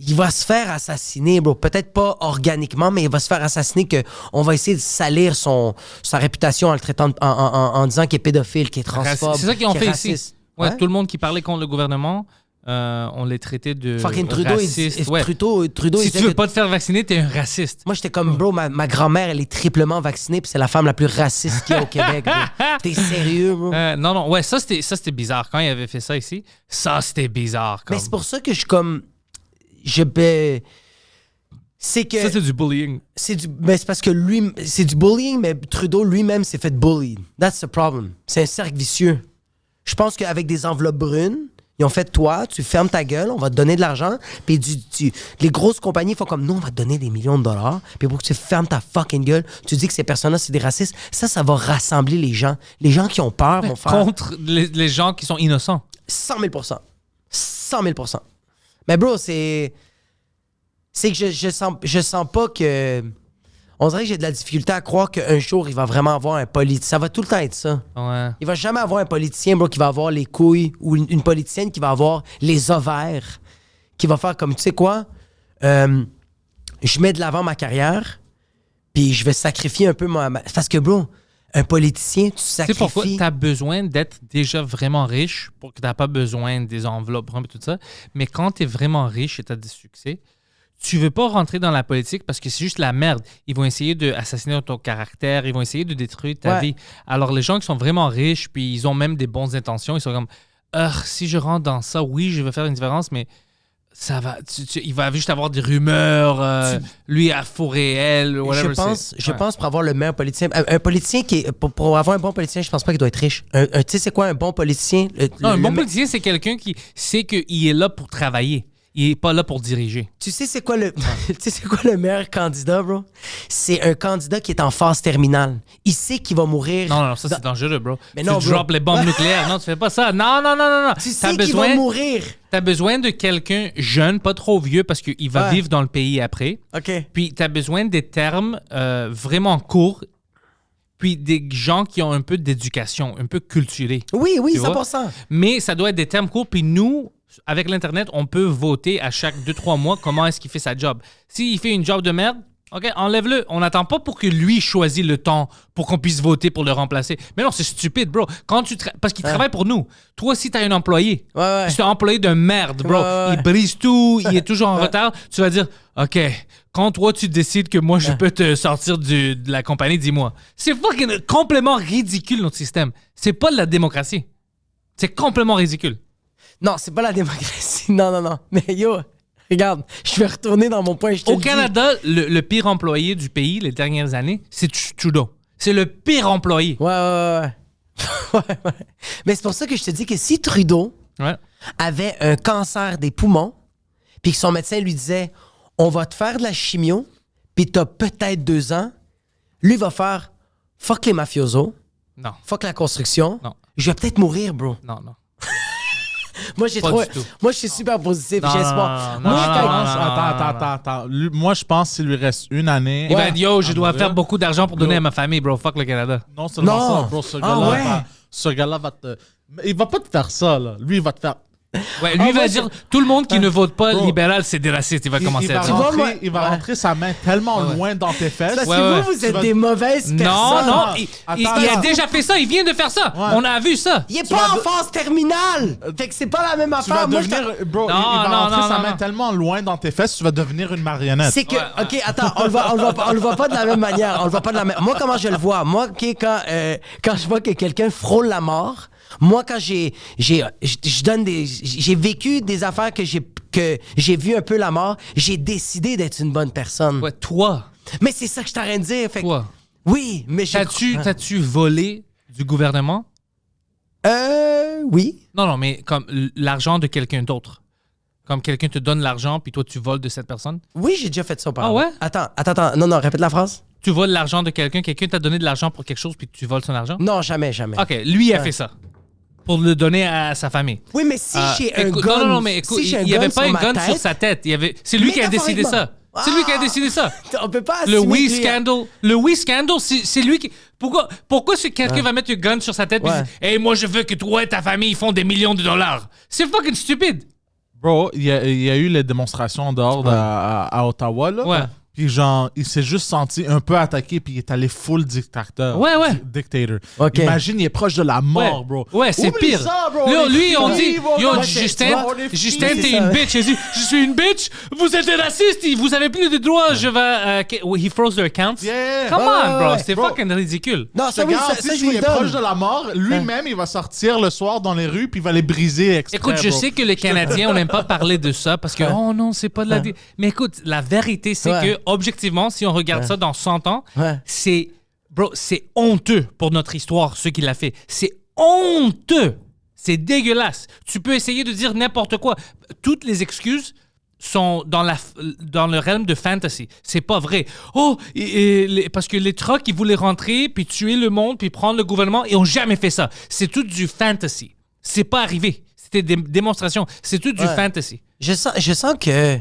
il va se faire assassiner, bro. Peut-être pas organiquement, mais il va se faire assassiner que on va essayer de salir sa réputation en le traitant en disant qu'il est pédophile, qu'il est transphobe.
C'est ça qu'ils ont
qu'il est
fait
raciste.
ici. Ouais,
Ouais?
tout le monde qui parlait contre le gouvernement, on les traitait de
Fucking Trudeau,
racistes. Ouais.
Trudeau
Si
il
tu
disait
veux
que-
pas te faire vacciner, t'es un raciste.
Moi, j'étais comme, bro, ma grand-mère, elle est triplement vaccinée, puis c'est la femme la plus raciste qu'il y a au Québec, bro. T'es sérieux, bro?
Non, ouais, ça c'était bizarre. Quand il avait fait ça ici, ça c'était bizarre. Comme.
Mais c'est pour ça que je suis comme... C'est que...
Ça c'est du bullying.
Mais c'est parce que lui... C'est du bullying, mais Trudeau lui-même s'est fait bully. That's the problem. C'est un cercle vicieux. Je pense qu'avec des enveloppes brunes, ils ont fait toi, tu fermes ta gueule, on va te donner de l'argent, puis les grosses compagnies font comme nous, on va te donner des millions de dollars, puis pour que tu fermes ta fucking gueule, tu dis que ces personnes-là, c'est des racistes, ça va rassembler les gens. Les gens qui ont peur vont faire
Contre les gens qui sont innocents.
100 000 100 000 Mais bro, c'est... C'est que je sens pas que... On dirait que j'ai de la difficulté à croire qu'un jour, il va vraiment avoir un politicien. Ça va tout le temps être ça.
Ouais.
Il va jamais avoir un politicien, bro, qui va avoir les couilles ou une politicienne qui va avoir les ovaires, qui va faire comme, tu sais quoi, je mets de l'avant ma carrière, puis je vais sacrifier un peu Parce que, bro, un politicien, tu sacrifies...
C'est pourquoi tu as besoin d'être déjà vraiment riche pour que tu n'as pas besoin des enveloppes et tout ça. Mais quand tu es vraiment riche et tu as des succès, tu veux pas rentrer dans la politique parce que c'est juste la merde. Ils vont essayer d'assassiner ton caractère, ils vont essayer de détruire ta vie. Alors, les gens qui sont vraiment riches, puis ils ont même des bonnes intentions, ils sont comme, si je rentre dans ça, oui, je vais faire une différence, mais ça va, il va juste avoir des rumeurs, lui à faux réel, whatever.
Je pense pour avoir le meilleur politicien, un politicien qui est, pour avoir un bon politicien, je pense pas qu'il doit être riche. Tu sais, c'est quoi un bon politicien?
Un bon politicien, c'est quelqu'un qui sait qu'il est là pour travailler. Il est pas là pour diriger.
Tu sais c'est quoi le meilleur candidat, bro? C'est un candidat qui est en phase terminale. Il sait qu'il va mourir.
Non, ça c'est dangereux, bro.
Mais
tu
non,
droppes les bombes nucléaires. Non, tu fais pas ça. Non.
Tu sais qu'il va mourir.
T'as besoin de quelqu'un jeune, pas trop vieux, parce qu'il va vivre dans le pays après.
OK.
Puis t'as besoin des termes vraiment courts, puis des gens qui ont un peu d'éducation, un peu culturés.
Oui, 100%.
Vois? Mais ça doit être des termes courts, puis nous... Avec l'Internet, on peut voter à chaque 2-3 mois comment est-ce qu'il fait sa job. S'il fait une job de merde, OK, enlève-le. On n'attend pas pour que lui choisisse le temps pour qu'on puisse voter pour le remplacer. Mais non, c'est stupide, bro. Parce qu'il travaille pour nous. Toi, si t'as un employé, c'est un employé de merde, bro. Il brise tout, il est toujours en retard. Tu vas dire, OK, quand toi, tu décides que moi, je peux te sortir de la compagnie, dis-moi. C'est fucking complètement ridicule, notre système. C'est pas de la démocratie. C'est complètement ridicule.
Non, c'est pas la démocratie. Non. Mais yo, regarde, je vais retourner dans mon point.
Au Canada, le pire employé du pays les dernières années, c'est Trudeau. C'est le pire employé.
Ouais. Mais c'est pour ça que je te dis que si Trudeau avait un cancer des poumons, puis que son médecin lui disait, on va te faire de la chimio, puis t'as peut-être 2 ans, lui va faire, fuck les mafiosos, fuck la construction, je vais peut-être mourir, bro.
Non.
Moi, je suis super positif. J'ai espoir.
Attends. Moi, je pense qu'il lui reste 1 année.
Il va dire, je dois faire beaucoup d'argent pour donner à ma famille, bro. Fuck le Canada.
Non, seulement ça, bro. Ce gars-là va te... Il va pas te faire ça, là. Lui, il va te faire...
Ouais, lui va dire tout le monde qui ne vote pas libéral, c'est des racistes. Il va commencer à dire.
Il va rentrer sa main tellement loin dans tes fesses.
Parce que vous êtes des mauvaises personnes.
Non, il a déjà fait ça. Il vient de faire ça. On a vu ça.
Il est pas en phase terminale. Fait que c'est pas la même affaire.
Bro, il va rentrer sa main tellement loin dans tes fesses, tu vas devenir une marionnette.
C'est que, OK, attends, on le voit pas de la même manière. Moi, comment je le vois? Moi, quand je vois que quelqu'un frôle la mort, moi, quand j'ai vécu des affaires que j'ai vu un peu la mort, j'ai décidé d'être une bonne personne.
Ouais, toi.
Mais c'est ça que je t'arrête de dire. Fait
toi.
Oui, mais
T'as-tu volé du gouvernement?
Oui.
Non, mais comme l'argent de quelqu'un d'autre. Comme quelqu'un te donne l'argent, puis toi, tu voles de cette personne?
Oui, j'ai déjà fait ça auparavant.
Ah ouais?
Attends. Non, répète la phrase.
Tu voles l'argent de quelqu'un t'a donné de l'argent pour quelque chose, puis tu voles son argent?
Non, jamais.
OK, lui, il a fait ça. Pour le donner à sa famille.
Oui, mais si j'ai un gun...
Non, mais écoute, il n'y avait pas un gun sur sa tête. C'est lui qui a décidé ça. C'est lui qui a décidé ça.
On peut pas
Le Wii Scandal, c'est lui qui... Pourquoi quelqu'un va mettre un gun sur sa tête et dire « Hey, moi, je veux que toi et ta famille font des millions de dollars. » C'est fucking stupide.
Bro, il y a eu les démonstrations dehors à Ottawa, là.
Ouais.
Puis genre, il s'est juste senti un peu attaqué, puis il est allé full dictateur.
Ouais.
Dictator.
Okay.
Imagine, il est proche de la mort, bro.
Ouais, c'est
Oublie
pire.
Ça, bro.
Lui, on dit, yo, Justin, t'es une bitch. Il dit, je suis une bitch, vous êtes des racistes, vous avez plus de droits, je vais... he froze their accounts.
Yeah.
Come on, bro, c'est fucking ridicule.
Non, ça,
s'il est proche de la mort, lui-même, il va sortir le soir dans les rues, puis il va les briser exprès.
Écoute, je sais que les Canadiens, on n'aime pas parler de ça, parce que, oh non, c'est pas de la... Mais écoute, la vérité, c'est que, objectivement, si on regarde ça dans 100 ans, c'est honteux pour notre histoire, ce qu'il a fait. C'est honteux. C'est dégueulasse. Tu peux essayer de dire n'importe quoi. Toutes les excuses sont dans le realm de fantasy. C'est pas vrai. Oh, parce que les trucks, ils voulaient rentrer, puis tuer le monde, puis prendre le gouvernement, ils ont jamais fait ça. C'est tout du fantasy. C'est pas arrivé. C'était des démonstrations. C'est tout du fantasy.
Je sens que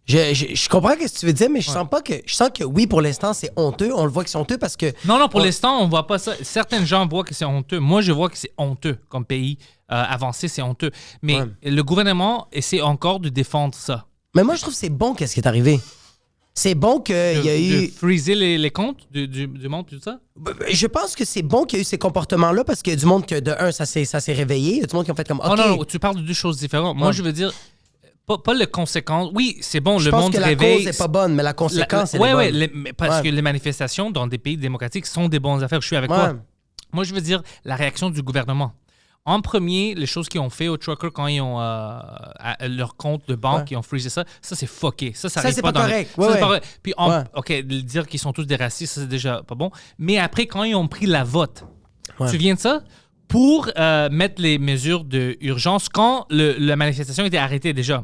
Je comprends ce que tu veux dire, mais je sens que oui, pour l'instant, c'est honteux. On le voit que c'est honteux parce que...
Non, pour l'instant, on voit pas ça. Certains gens voient que c'est honteux. Moi, je vois que c'est honteux. Comme pays avancé, c'est honteux. Mais le gouvernement essaie encore de défendre ça.
Mais moi, je trouve que c'est bon qu'est-ce qui est arrivé. C'est bon qu'il y a eu...
De freezer les comptes du monde, tout ça?
Je pense que c'est bon qu'il y a eu ces comportements-là parce qu'il y a du monde que, de un, ça s'est réveillé. Il y a du monde qui ont fait comme...
Oh non, tu parles de deux choses différentes. Moi, je veux dire... Pas les conséquences. Oui, c'est bon, le monde réveille.
Je pense que la cause n'est pas bonne, mais la conséquence est bonne.
Oui, parce que les manifestations dans des pays démocratiques sont des bonnes affaires. Je suis avec toi. Moi, je veux dire la réaction du gouvernement. En premier, les choses qu'ils ont fait aux truckers quand ils ont leur compte de banque, ils ont freezé ça c'est fucké. Ça arrive pas dans
correct.
Ça, c'est pas correct. Puis, OK, dire qu'ils sont tous des racistes, ça, c'est déjà pas bon. Mais après, quand ils ont pris la vote, tu te souviens de ça? Pour mettre les mesures d'urgence quand la manifestation était arrêtée déjà.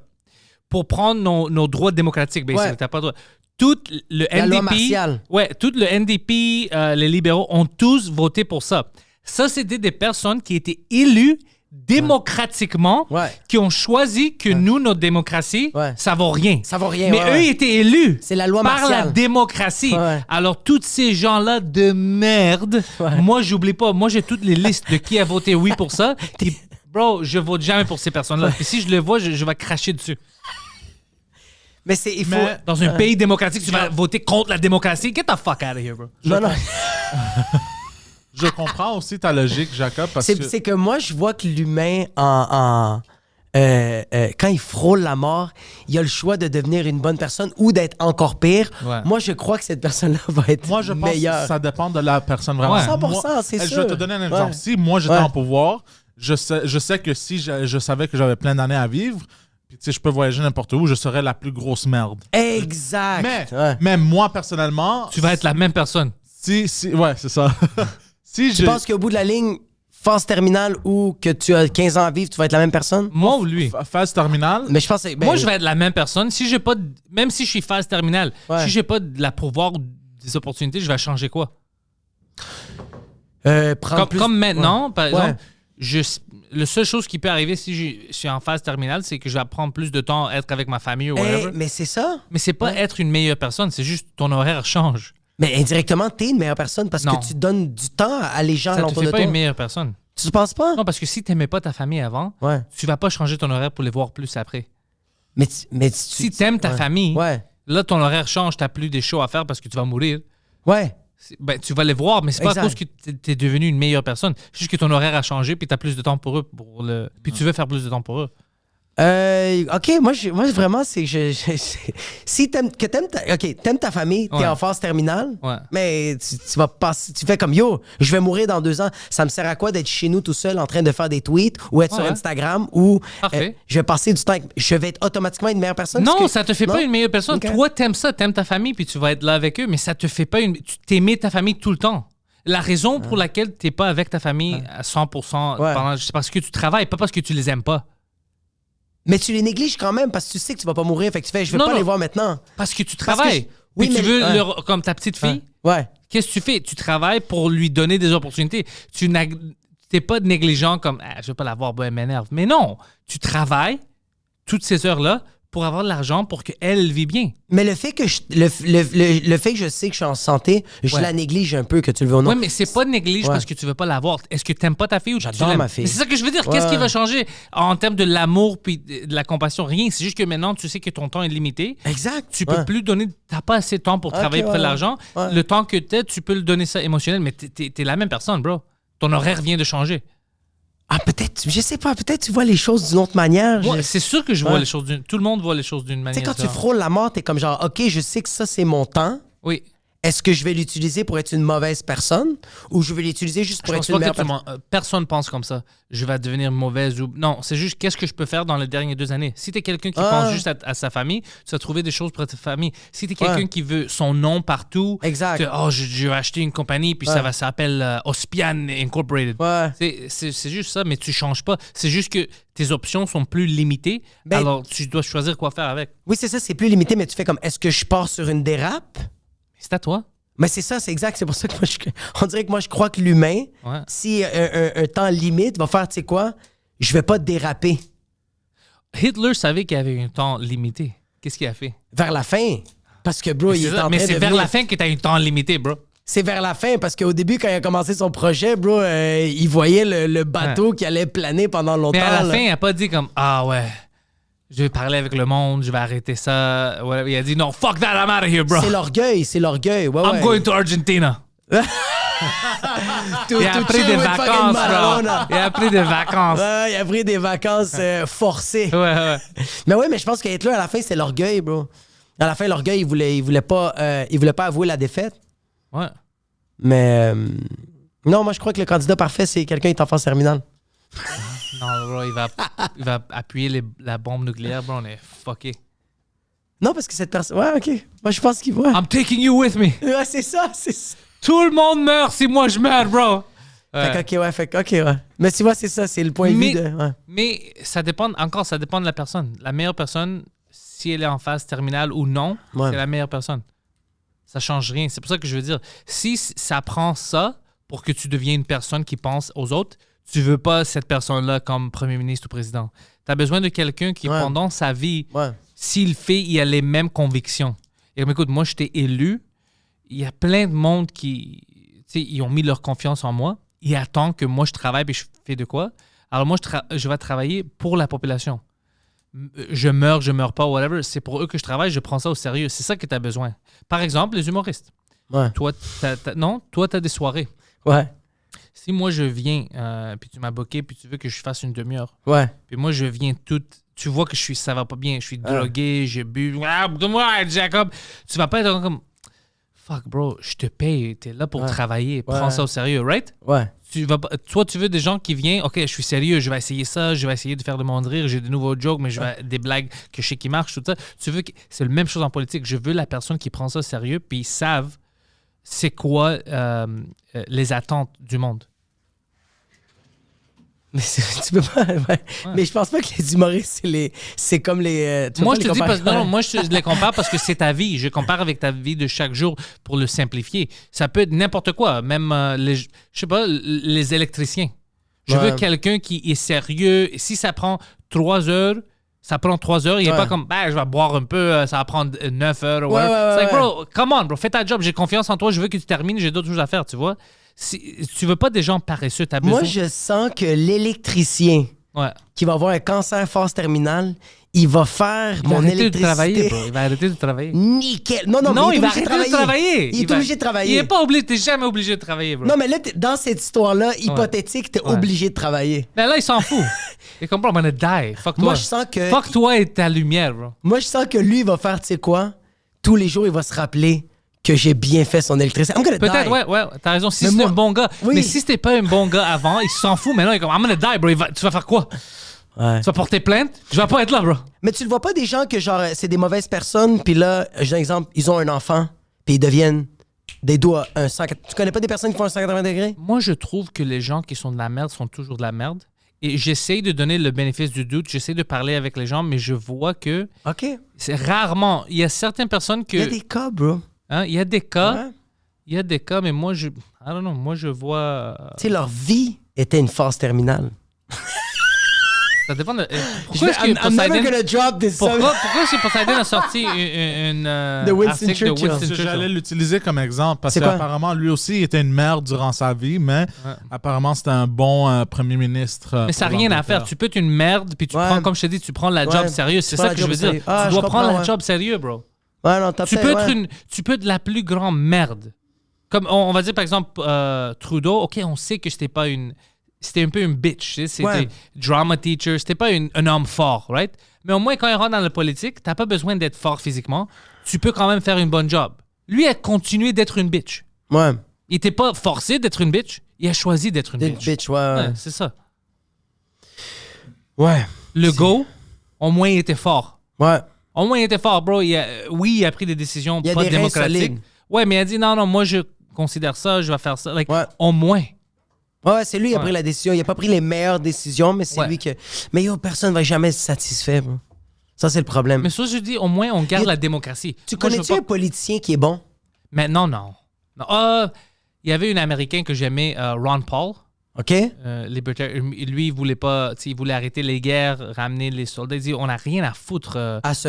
Pour prendre nos droits démocratiques. T'as pas le droit. Tout le
la
NDP,
loi martiale.
Tout le NDP, les libéraux ont tous voté pour ça. Ça, c'était des personnes qui étaient élues démocratiquement, qui ont choisi que nous, notre démocratie, ça vaut rien.
Ça vaut rien.
Mais eux étaient élus
c'est la loi
par
martiale.
la démocratie. Alors, tous ces gens-là de merde, moi, j'oublie pas. Moi, j'ai toutes les listes de qui a voté oui pour ça. Puis, bro, je vote jamais pour ces personnes-là. Puis si je le vois, je vais cracher dessus.
Mais il faut...
Dans un pays démocratique, tu vas voter contre la démocratie. Get the fuck out of here, bro.
Non.
Je comprends aussi ta logique, Jacob, parce que...
C'est que moi, je vois que l'humain, quand il frôle la mort, il a le choix de devenir une bonne personne ou d'être encore pire. Moi, je crois que cette personne-là va être meilleure.
Moi, je pense que ça dépend de la personne vraiment.
100%, c'est sûr.
Je vais te donner un exemple. Si moi, j'étais en pouvoir, je sais que si je savais que j'avais plein d'années à vivre, puis tu sais, je peux voyager n'importe où, je serais la plus grosse merde.
Exact.
Mais moi, personnellement...
Tu vas être la même personne.
Ouais, c'est ça.
Tu penses qu'au bout de la ligne, phase terminale ou que tu as 15 ans à vivre, tu vas être la même personne?
Moi ou lui?
Phase terminale?
Mais je pense que,
moi, je vais être la même personne. Si j'ai pas même si je suis phase terminale, si j'ai pas de la pouvoir ou des opportunités, je vais changer quoi? Comme maintenant, par exemple, la seule chose qui peut arriver si je suis en phase terminale, c'est que je vais prendre plus de temps à être avec ma famille ou whatever.
Mais c'est ça.
Mais c'est pas être une meilleure personne, c'est juste ton horaire change.
Mais indirectement, t'es une meilleure personne parce que tu donnes du temps à les gens
ça
autour de toi.
Ça te fait pas une meilleure personne.
Tu penses pas?
Non, parce que si t'aimais pas ta famille avant, tu vas pas changer ton horaire pour les voir plus après. Si t'aimes ta famille, là, ton horaire change, t'as plus des shows à faire parce que tu vas mourir. Ben, tu vas les voir, mais c'est pas à cause que t'es devenu une meilleure personne. C'est juste que ton horaire a changé puis t'as plus de temps pour eux. Puis tu veux faire plus de temps pour eux.
OK, moi vraiment, c'est si t'aimes ta famille, t'es en phase terminale, mais tu vas passer, tu fais comme yo, je vais mourir dans 2 ans. Ça me sert à quoi d'être chez nous tout seul en train de faire des tweets ou être sur Instagram ou je vais passer du temps, je vais être automatiquement une meilleure personne?
Non, ça te fait pas une meilleure personne. Toi, t'aimes ça, t'aimes ta famille puis tu vas être là avec eux, mais ça te fait pas tu t'aimais ta famille tout le temps. La raison pour laquelle t'es pas avec ta famille à 100%, c'est parce que tu travailles, pas parce que tu les aimes pas.
Mais tu les négliges quand même parce que tu sais que tu vas pas mourir. Fait que tu fais, je vais pas les voir maintenant.
Parce que tu travailles. Oui, mais tu veux, comme ta petite fille, qu'est-ce que tu fais? Tu travailles pour lui donner des opportunités. Tu n'es pas négligent comme, je vais pas la voir, elle m'énerve. Mais non, tu travailles toutes ces heures-là pour avoir de l'argent pour qu'elle vit bien.
Mais le fait que le fait que je sais que je suis en santé, je la néglige un peu, que tu le veux ou non.
Oui, mais c'est pas néglige parce que tu veux pas l'avoir. Est-ce que t'aimes pas ta fille ou tu l'aimes?
J'adore ma fille.
C'est ça que je veux dire. Qu'est-ce qui va changer en termes de l'amour puis de la compassion? Rien. C'est juste que maintenant, tu sais que ton temps est limité.
Exact.
Tu peux plus donner... T'as pas assez de temps pour travailler pour l'argent. Le temps que t'as, tu peux le donner ça émotionnel, mais t'es la même personne, bro. Ton horaire vient de changer.
Ah, peut-être, je sais pas, peut-être tu vois les choses d'une autre manière.
Moi, c'est sûr que je vois les choses tout le monde voit les choses d'une manière.
Tu sais, quand tu frôles la mort, t'es comme genre, OK, je sais que ça, c'est mon temps.
Oui.
Est-ce que je vais l'utiliser pour être une mauvaise personne ou je vais l'utiliser juste pour être une meilleure personne?
Personne pense comme ça. Je vais devenir mauvaise ou... Non, c'est juste qu'est-ce que je peux faire dans les dernières 2 années. Si t'es quelqu'un qui pense juste à sa famille, tu vas trouver des choses pour ta famille. Si t'es quelqu'un qui veut son nom partout, je vais acheter une compagnie puis ça s'appelle Ospian Incorporated. C'est juste ça, mais tu changes pas. C'est juste que tes options sont plus limitées, alors tu dois choisir quoi faire avec.
Oui, c'est ça, c'est plus limité, mais tu fais comme, est-ce que je pars sur une dérape?
C'est à toi.
Mais c'est ça, c'est exact. C'est pour ça que on dirait que moi, je crois que l'humain, si un temps limite, va faire, tu sais quoi, je vais pas déraper.
Hitler savait qu'il y avait un temps limité. Qu'est-ce qu'il a fait?
Vers la fin. Parce que, bro, il est en train de
Mais c'est vers
devenir-
la fin que t'as un temps limité, bro.
C'est vers la fin, parce qu'au début, quand il a commencé son projet, bro, il voyait le bateau qui allait planer pendant longtemps.
Mais à la
là.
fin, il a pas dit comme ah ouais, je vais parler avec le monde, je vais arrêter ça. Whatever. Il a dit non, fuck that, I'm out of here, bro.
C'est l'orgueil. Ouais,
I'm
ouais.
going to Argentina.
To-
Il a
to
pris
chill
des
with
vacances,
fucking
bro.
Maradona.
Il a pris des vacances.
Ouais, il a pris des vacances forcées.
Ouais.
Mais je pense que Hitler, à la fin, c'est l'orgueil, bro. À la fin, l'orgueil, il voulait pas avouer la défaite.
Ouais.
Mais non, moi, je crois que le candidat parfait, c'est quelqu'un qui est en phase terminale.
Non, bro, il va appuyer la bombe nucléaire, bro. On est fucké.
Non, parce que cette personne... Ouais, OK. Moi, je pense qu'il voit.
I'm taking you with me.
Ouais, c'est ça.
Tout le monde meurt si moi je meurs, bro.
Fait que, OK, ouais. Mais tu vois, c'est ça, c'est le point de vue de... Ouais.
Mais ça dépend de la personne. La meilleure personne, si elle est en phase terminale ou non,
Ouais.
c'est la meilleure personne. Ça change rien. C'est pour ça que je veux dire, si ça prend ça pour que tu deviennes une personne qui pense aux autres, tu veux pas cette personne-là comme premier ministre ou président. Tu as besoin de quelqu'un qui,
Ouais.
pendant sa vie,
Ouais.
s'il fait, il a les mêmes convictions. Et écoute, moi, je t'ai élu. Il y a plein de monde qui, tu sais, ils ont mis leur confiance en moi. Ils attendent que moi, je travaille et je fais de quoi. Alors moi, je vais travailler pour la population. Je meurs pas, whatever. C'est pour eux que je travaille, je prends ça au sérieux. C'est ça que tu as besoin. Par exemple, les humoristes.
Ouais.
Toi, tu as des soirées.
Ouais.
Si moi, je viens, puis tu m'as booké, puis tu veux que je fasse une demi-heure,
Ouais.
puis moi, je viens tu vois que ça va pas bien, je suis drogué, j'ai bu, donne-moi, Jacob. Tu vas pas être comme, fuck, bro, je te paye, t'es là pour travailler, prends ça au sérieux, right?
Ouais.
Toi, tu veux des gens qui viennent, ok, je suis sérieux, je vais essayer ça, je vais essayer de faire de mon rire, j'ai de nouveaux jokes, mais je vais des blagues que je sais qui marchent, tout ça. C'est la même chose en politique. Je veux la personne qui prend ça au sérieux, puis ils savent c'est quoi les attentes du monde.
Mais tu peux pas... Ouais. Mais je pense pas que les humoristes, c'est comme les... tu vas
Moi,
pas
je
les
te dis,
comparer.
moi, je les compare parce que c'est ta vie. Je compare avec ta vie de chaque jour pour le simplifier. Ça peut être n'importe quoi, même je sais pas, les électriciens. Je veux quelqu'un qui est sérieux. Si ça prend 3 heures, ça prend 3 heures. Il n'est pas comme, je vais boire un peu, ça va prendre 9 heures.
Ouais,
c'est like, bro, come on, bro, fais ta job. J'ai confiance en toi. Je veux que tu termines. J'ai d'autres choses à faire, tu vois. Tu veux pas des gens paresseux. T'as besoin.
Moi, je sens que l'électricien qui va avoir un cancer phase terminale, il va faire
Il va
mon
arrêter de travailler,
électricité.
bro. Il va arrêter de travailler.
Nickel. Non,
Non,
mais
il va
est obligé
arrêter de travailler.
Il est obligé de travailler.
Il est pas obligé. T'es jamais obligé de travailler, bro.
Non, mais là, dans cette histoire-là, hypothétique, t'es obligé de travailler.
Mais là, il s'en fout. Il comprend, I'm gonna die. Fuck toi.
Moi, je sens que...
Fuck toi et ta lumière, bro.
Moi, je sens que lui, il va faire, tu sais quoi? Tous les jours, il va se rappeler que j'ai bien fait son électricité. I'm gonna
Peut-être,
die.
ouais, t'as raison. Si
Mais
c'est
moi-
un bon gars.
Oui.
Mais si c'était pas un bon gars avant, il s'en fout. Maintenant, il est comme, I'm gonna die, bro. Tu vas faire quoi?
Ouais.
Tu vas porter plainte? Je vais pas être là, bro.
Mais tu le vois pas des gens que, genre, c'est des mauvaises personnes, puis là, je donne un exemple, ils ont un enfant, puis ils deviennent des doigts un 180... Tu connais pas des personnes qui font un 180 degrés?
Moi, je trouve que les gens qui sont de la merde sont toujours de la merde. Et j'essaye de donner le bénéfice du doute. J'essaie de parler avec les gens, mais je vois que
OK.
c'est rarement. Il y a certaines personnes que.
Il y a des cas, bro.
Hein, il y a des cas.
Ouais.
Il y a des cas, mais moi, I don't know. Moi, je vois.
Tu sais, leur vie était une phase terminale.
Ça dépend de.
Je
Pourquoi
vais-
est-ce que
I'm never
Poseidon.
gonna drop this
Pourquoi est-ce que Poseidon a sorti une
De Winston
article de
Churchill.
Winston
Parce que
Churchill?
j'allais l'utiliser comme exemple parce
C'est quoi?
qu'apparemment, lui aussi, il était une merde durant sa vie, mais apparemment, c'était un bon premier ministre.
Mais ça n'a
pour
rien à
l'Angleterre.
faire. Tu peux être une merde, puis tu
Ouais.
prends, comme je te dis, tu prends la job
Ouais.
sérieux. C'est
Tu prends
ça
la
que je
job
veux dire.
sérieux. Ah,
Tu
je
dois prendre
comprends,
la
ouais.
job sérieux, bro.
Ouais, non, t'as
Tu
peut-être...
peux,
ouais.
tu peux être la plus grande merde. Comme on va dire, par exemple, Trudeau, OK, on sait que c'était pas une... C'était un peu une bitch. Tu sais, c'était
Ouais.
drama teacher. C'était pas un homme fort, right? Mais au moins, quand il rentre dans la politique, t'as pas besoin d'être fort physiquement. Tu peux quand même faire une bonne job. Lui a continué d'être une bitch.
Ouais.
Il était pas forcé d'être une bitch. Il a choisi d'être une
Des
bitch.
bitch, ouais.
Ouais, c'est ça.
Ouais.
Le go, au moins, il était fort.
Ouais.
Au moins, il était fort, bro. Il a pris des décisions
Il y a
pas
des reins
démocratiques.
solides.
Ouais, mais il a dit non, moi, je considère ça, je vais faire ça. Like,
Ouais.
au moins.
Ouais, c'est lui qui a
Ouais.
pris la décision. Il a pas pris les meilleures décisions, mais c'est
Ouais.
lui que... Mais yo, personne va jamais être satisfait, bro. Ça, c'est le problème.
Mais ça, je dis, au moins, on garde
Il y a-
la démocratie.
Tu
Moi, je
connais-tu
veux
un
pas-
politicien qui est bon?
Mais non. Il y avait un Américain que j'aimais, Ron Paul.
OK?
Lui, il voulait pas, il voulait arrêter les guerres, ramener les soldats. Il dit, on n'a rien à foutre
à se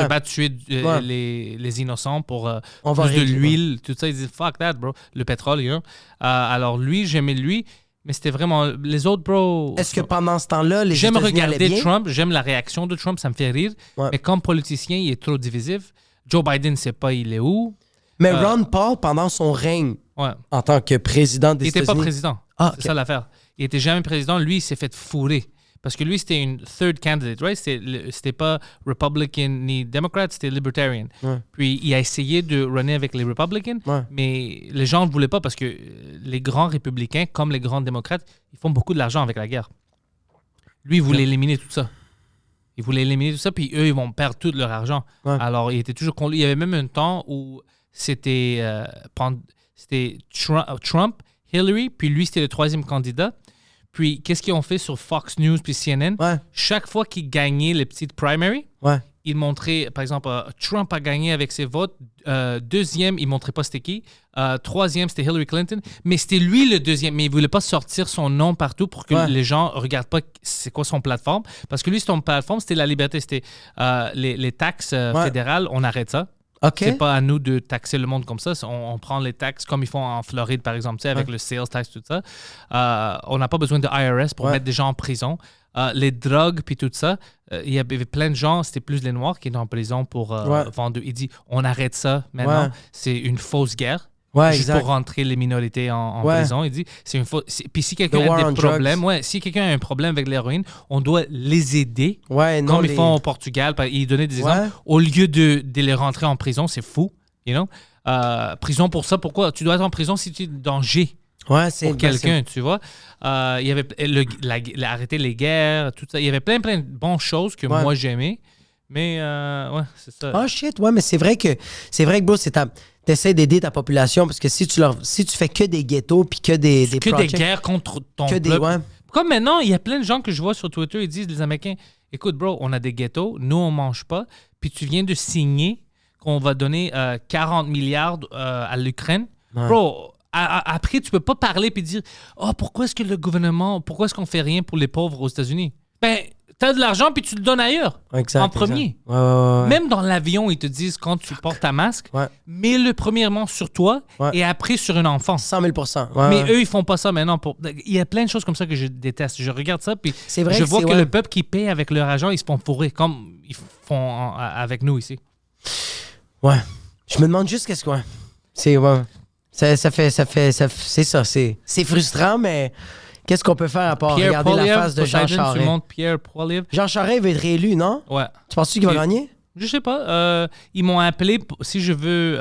battre,
tuer les innocents pour
on
plus
va
de l'huile, tout ça. Il dit, fuck that, bro. Le pétrole, you know? Alors lui, j'aimais lui, mais c'était vraiment les autres, bro.
Est-ce que pendant ce temps-là, les
J'aime
États-Unis allaient
regarder
bien?
Trump, j'aime la réaction de Trump, ça me fait rire.
Ouais.
Mais comme politicien, il est trop divisif. Joe Biden ne sait pas il est où.
Mais Ron Paul, pendant son règne
Ouais.
en tant que président des
Il n'était
États-Unis...
pas président.
Ah,
C'est
ok.
ça l'affaire. Il n'était jamais président. Lui, il s'est fait fourrer. Parce que lui, c'était une third candidate, right? C'était pas Republican ni Democrat, c'était Libertarian.
Ouais.
Puis il a essayé de runner avec les Republicans,
Ouais.
mais les gens ne voulaient pas parce que les grands républicains, comme les grands démocrates, ils font beaucoup de l'argent avec la guerre. Lui, il voulait éliminer tout ça. Il voulait éliminer tout ça, puis eux, ils vont perdre tout leur argent.
Ouais.
Alors, il était toujours contre lui. Il y avait même un temps où c'était Trump, Hillary, puis lui, c'était le troisième candidat. Puis, qu'est-ce qu'ils ont fait sur Fox News puis CNN?
Ouais.
Chaque fois qu'ils gagnaient les petites primaries,
Ouais.
ils montraient, par exemple, Trump a gagné avec ses votes. Deuxième, ils ne montraient pas c'était qui. Troisième, c'était Hillary Clinton. Mais c'était lui le deuxième. Mais il ne voulait pas sortir son nom partout pour que les gens ne regardent pas c'est quoi son plateforme. Parce que lui, son plateforme, c'était la liberté. C'était les taxes fédérales, on arrête ça.
OK.
C'est pas à nous de taxer le monde comme ça. On prend les taxes comme ils font en Floride, par exemple, tu sais, avec le sales tax, tout ça. On n'a pas besoin de IRS pour mettre des gens en prison. Les drogues, puis tout ça, il y avait plein de gens, c'était plus les Noirs qui étaient en prison pour vendre. Il dit, on arrête ça maintenant.
Ouais.
C'est une fausse guerre.
Ouais,
juste
exact.
pour rentrer les minorités en
Ouais.
prison. Il dit, c'est une fausse... Puis si quelqu'un
The war
a
on
des problèmes, si quelqu'un a un problème avec l'héroïne, on doit les aider.
Ouais, non,
Comme ils font au Portugal, ils donnaient des exemples.
Ouais.
Au lieu de les rentrer en prison, c'est fou. You know? Prison pour ça, pourquoi? Tu dois être en prison si tu es danger
Ouais, c'est
pour quelqu'un, tu vois. Il y avait arrêter les guerres, tout ça. Il y avait plein de bonnes choses que moi j'aimais. Mais ouais, c'est ça.
Ah shit, ouais, mais c'est vrai que bro, t'essaies d'aider ta population parce que si tu fais que des ghettos puis que des
que
projects,
des guerres contre ton
que des
peuple.
ouais.
Comme maintenant, il y a plein de gens que je vois sur Twitter, ils disent, les Américains, écoute, bro, on a des ghettos, nous, on mange pas, puis tu viens de signer qu'on va donner 40 milliards à l'Ukraine.
Ouais.
Bro, après, tu peux pas parler puis dire, oh, pourquoi est-ce qu'on fait rien pour les pauvres aux États-Unis? Ben, t'as de l'argent puis tu le donnes ailleurs.
Exact,
en premier.
exact. Ouais.
Même dans l'avion, ils te disent, quand tu portes ta masque, mets-le premièrement sur toi et après sur un enfant.
100 000
Mais eux, ils font pas ça maintenant. Il y a plein de choses comme ça que je déteste. Je regarde ça, puis
C'est vrai
je
que
vois
c'est-
que
ouais.
le peuple qui paie avec leur argent, ils se font fourrer, comme ils font avec nous ici.
Ouais. Je me demande juste qu'est-ce que c'est c'est ça, c'est frustrant mais qu'est-ce qu'on peut faire à part regarder la face de Jean
Tu
Charest?
montres Pierre Poilievre.
Jean Charest va être réélu, non?
Ouais.
Tu penses-tu qu'il va
Et-
gagner?
Je sais pas. Ils m'ont appelé si je veux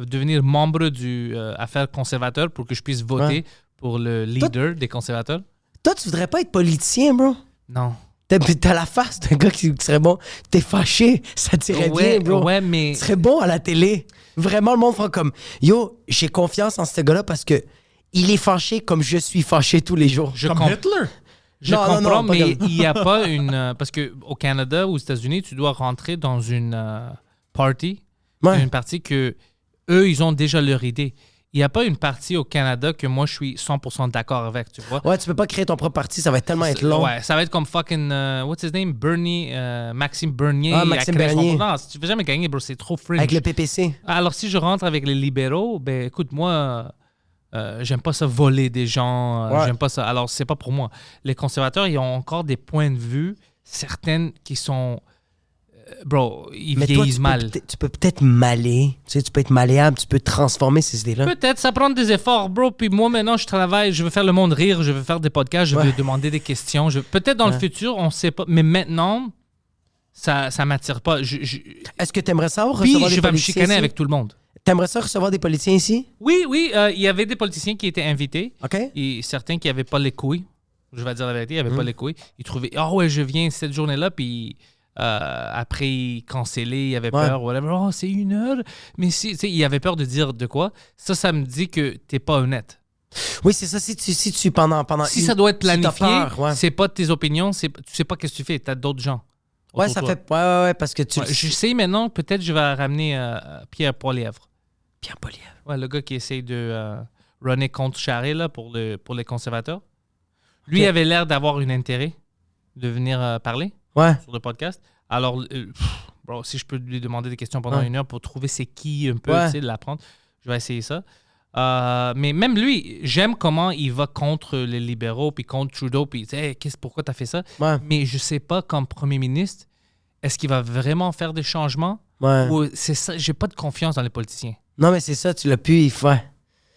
devenir membre du Affaires conservateur pour que je puisse voter pour le leader des conservateurs.
Toi, tu voudrais pas être politicien, bro?
Non.
T'as la face d'un gars qui serait bon. T'es fâché, ça tirait bien, bro.
Ouais, mais...
Tu serais bon à la télé. Vraiment, le monde fera comme yo, j'ai confiance en ce gars-là parce que il est fâché comme je suis fâché tous les jours.
Je
Comme
comprends.
Hitler.
Je
Non,
comprends,
pas
mais
comme-
il n'y a pas une... parce qu'au Canada ou aux États-Unis, tu dois rentrer dans une party,
Ouais.
une partie que eux, ils ont déjà leur idée. Il n'y a pas une partie au Canada que moi, je suis 100% d'accord avec, tu vois.
Ouais, tu peux pas créer ton propre parti, ça va tellement être long.
Ouais, ça va être comme fucking... what's his name? Maxime Bernier.
Ah, Maxime
a créé son-
Bernier.
Non, si tu veux jamais gagner, bro, c'est trop fringe.
Avec le PPC.
Alors, si je rentre avec les libéraux, ben écoute, moi... j'aime pas ça voler des gens, j'aime pas ça. Alors, c'est pas pour moi. Les conservateurs, ils ont encore des points de vue, certaines qui sont... bro, ils
Mais toi,
vieillissent mal.
tu peux peut-être maler. Tu sais, tu peux être malléable, tu peux transformer ces idées-là.
Peut-être, ça prend des efforts, bro. Puis moi, maintenant, je travaille, je veux faire le monde rire, je veux faire des podcasts, je veux demander des questions. Peut-être dans le futur, on sait pas. Mais maintenant, ça m'attire pas.
Est-ce que tu aimerais ça
Puis,
recevoir des
je vais me
politiciens
chicaner
ici?
avec tout le monde.
T'aimerais ça recevoir des politiciens ici?
Oui, il y avait des politiciens qui étaient invités.
OK?
Et certains qui n'avaient pas les couilles, je vais dire la vérité, ils n'avaient pas les couilles. Ils trouvaient, ah ouais, je viens cette journée-là, puis après, ils cancellaient, ils avaient peur, whatever. Oh, c'est 1 heure. Mais si, ils avaient peur de dire de quoi. Ça me dit que t'es pas honnête.
Oui, c'est ça. Si tu pendant
Si ça doit être
si t'as
planifié,
peur, ouais.
c'est pas tes opinions, tu sais pas qu'est-ce que tu fais, t'as d'autres gens.
Ouais,
autour
ça
de toi.
fait. Ouais, parce que tu.
Ouais, je sais maintenant, peut-être je vais ramener Pierre Poilievre.
Pierre Poilievre.
Ouais, le gars qui essaye de runner contre Charest là, pour les conservateurs. Lui avait l'air d'avoir un intérêt de venir parler sur le podcast. Alors, bro, si je peux lui demander des questions pendant 1 heure pour trouver c'est qui un peu, tu sais, de l'apprendre, je vais essayer ça. Mais même lui, j'aime comment il va contre les libéraux puis contre Trudeau puis hey, pourquoi t'as fait ça? Mais je sais pas, comme premier ministre, est-ce qu'il va vraiment faire des changements? Ou c'est ça, j'ai pas de confiance dans les politiciens.
Non, mais c'est ça, tu l'as pu, il faut.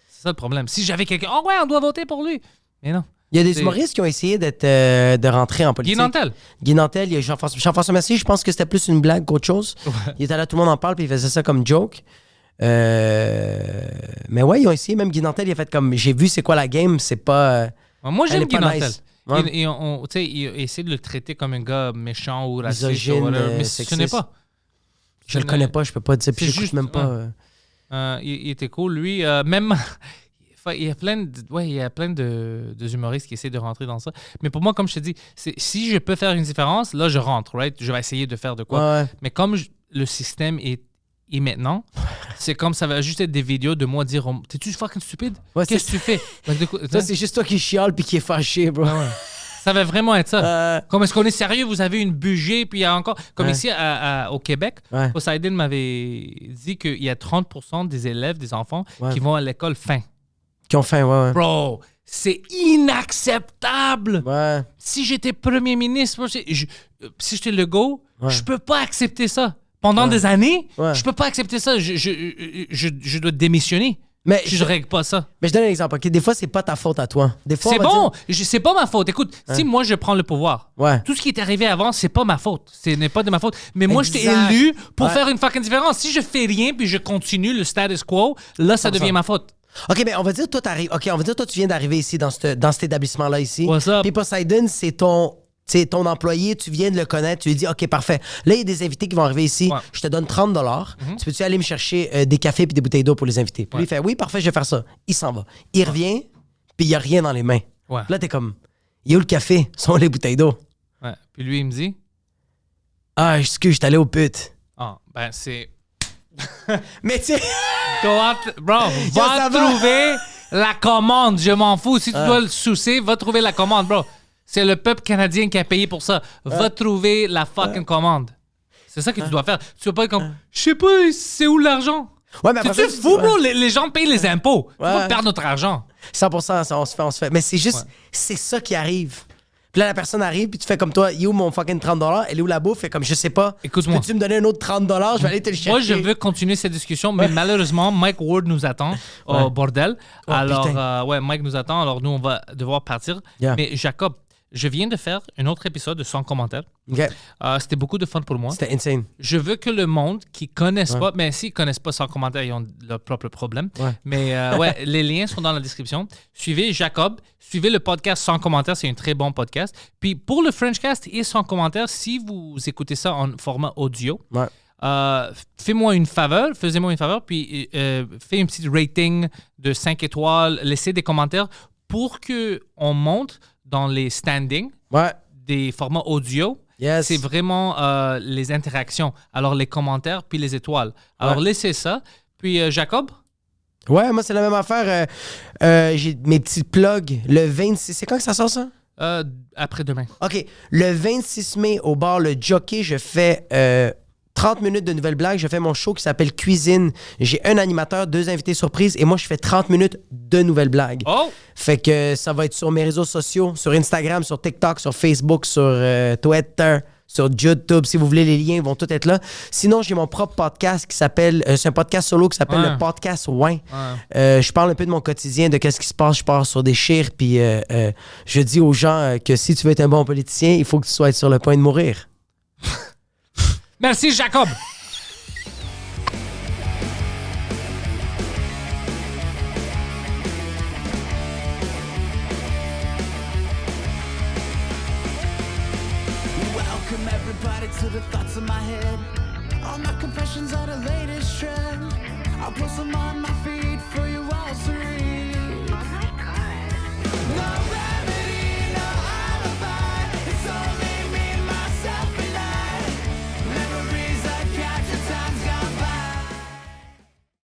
C'est ça le problème. Si j'avais quelqu'un, oh ouais, on doit voter pour lui. Mais non.
Il y a des humoristes qui ont essayé de rentrer en politique. Guy Nantel, il y a Jean-François Mercier, je pense que c'était plus une blague qu'autre chose. Il était là, tout le monde en parle, puis il faisait ça comme joke. Mais ouais, ils ont essayé, même Guy Nantel, il a fait comme, j'ai vu c'est quoi la game, c'est pas...
Moi, j'aime Guy Nantel.
Nice.
Il essaie de le traiter comme un gars méchant ou raciste.
Misogyne,
mais
sexiste.
ce n'est pas.
Je le connais pas, je peux pas dire. Puis j'écoute même pas.
Il était cool, lui. Même... Il y a plein de humoristes qui essaient de rentrer dans ça. Mais pour moi, comme je te dis, si je peux faire une différence, là, je rentre, right? Je vais essayer de faire de quoi. Mais comme le système est maintenant, c'est comme ça va juste être des vidéos de moi dire « T'es-tu fucking stupide? Qu'est-ce que tu fais? »
Ça, c'est juste toi qui chiale puis qui est fâché, bro.
Ça va vraiment être ça. Comme est-ce qu'on est sérieux? Vous avez une budget, puis il y a encore... Comme ici, au Québec, Poseidon m'avait dit qu'il y a 30% des élèves, des enfants, qui vont à l'école faim.
Qui ont faim,
Bro, c'est inacceptable. Si j'étais premier ministre, si j'étais le go, je peux pas accepter ça. Pendant des années, je peux pas accepter ça. Je dois démissionner. Mais je règle pas ça.
Mais je donne un exemple. Okay? Des fois, c'est pas ta faute à toi. Des fois,
c'est bon. C'est pas ma faute. Écoute, si moi, je prends le pouvoir, tout ce qui est arrivé avant, c'est pas ma faute. Ce n'est pas de ma faute. Mais moi, je t'ai élu pour faire une fucking différence. Si je fais rien puis je continue le status quo, là, ça devient ma faute.
OK, mais on va dire toi tu viens d'arriver ici dans cet établissement-là ici. Puis Poseidon, c'est ton employé, tu viens de le connaître, tu lui dis OK, parfait. Là, il y a des invités qui vont arriver ici. Je te donne 30 $. Tu peux-tu aller me chercher des cafés puis des bouteilles d'eau pour les invités? Puis lui, il fait oui, parfait, je vais faire ça. Il s'en va. Il revient, puis il n'y a rien dans les mains. Là, t'es comme il y a où le café? Sont les bouteilles d'eau?
Puis lui, il me dit
ah, excuse, je suis allé au pute.
Ben, c'est.
Mais tu sais.
Bro, va trouver la commande. Je m'en fous. Si tu dois le soucier, va trouver la commande, bro. C'est le peuple canadien qui a payé pour ça. Va trouver la fucking commande. C'est ça que tu dois faire. Tu vas pas être comme, je sais pas, c'est où l'argent? C'est fou, bro. Les gens payent les impôts. Tu vas perdre notre argent.
100%, on se fait. Mais c'est juste, c'est ça qui arrive. Puis là, la personne arrive, puis tu fais comme toi, il est où mon fucking 30 $? Elle est où la bouffe? Fait comme, je sais pas.
Écoute-moi.
Peux-tu me donner un autre 30 $? Je vais aller te le chercher.
Moi, je veux continuer cette discussion, mais malheureusement, Mike Ward nous attend au bordel. Alors, Mike nous attend. Alors, nous, on va devoir partir. Mais Jacob, je viens de faire un autre épisode de 100 commentaires. C'était beaucoup de fun pour moi.
C'était insane.
Je veux que le monde qui ne connaisse pas, mais s'ils ne connaissent pas 100 commentaires, ils ont leur propre problème. Mais les liens sont dans la description. Suivez Jacob, suivez le podcast 100 commentaires, c'est un très bon podcast. Puis pour le Frenchcast et 100 commentaires, si vous écoutez ça en format audio, faisez-moi une faveur, puis faites un petit rating de 5 étoiles, laissez des commentaires pour qu'on monte dans les standings des formats audio. C'est vraiment les interactions. Alors, les commentaires, puis les étoiles. Alors, laissez ça. Puis, Jacob?
Ouais, moi, c'est la même affaire. J'ai mes petits plugs. Le 26... C'est quand que ça sort, ça?
Après-demain.
OK. Le 26 mai, au bar Le Jockey, je fais 30 minutes de nouvelles blagues. Je fais mon show qui s'appelle Cuisine. J'ai un animateur, 2 invités surprises et moi, je fais 30 minutes de nouvelles blagues. Fait que ça va être sur mes réseaux sociaux, sur Instagram, sur TikTok, sur Facebook, sur Twitter, sur YouTube. Si vous voulez, les liens vont tous être là. Sinon, j'ai mon propre podcast qui s'appelle... c'est un podcast solo qui s'appelle le Podcast Ouin. Je parle un peu de mon quotidien, de qu'est-ce qui se passe. Je pars sur des chires, puis je dis aux gens que si tu veux être un bon politicien, il faut que tu sois sur le point de mourir.
Merci, Jacob.
Welcome everybody to the thoughts in my head. All my confessions are the latest trend. I'll post them on my feed for you all to read.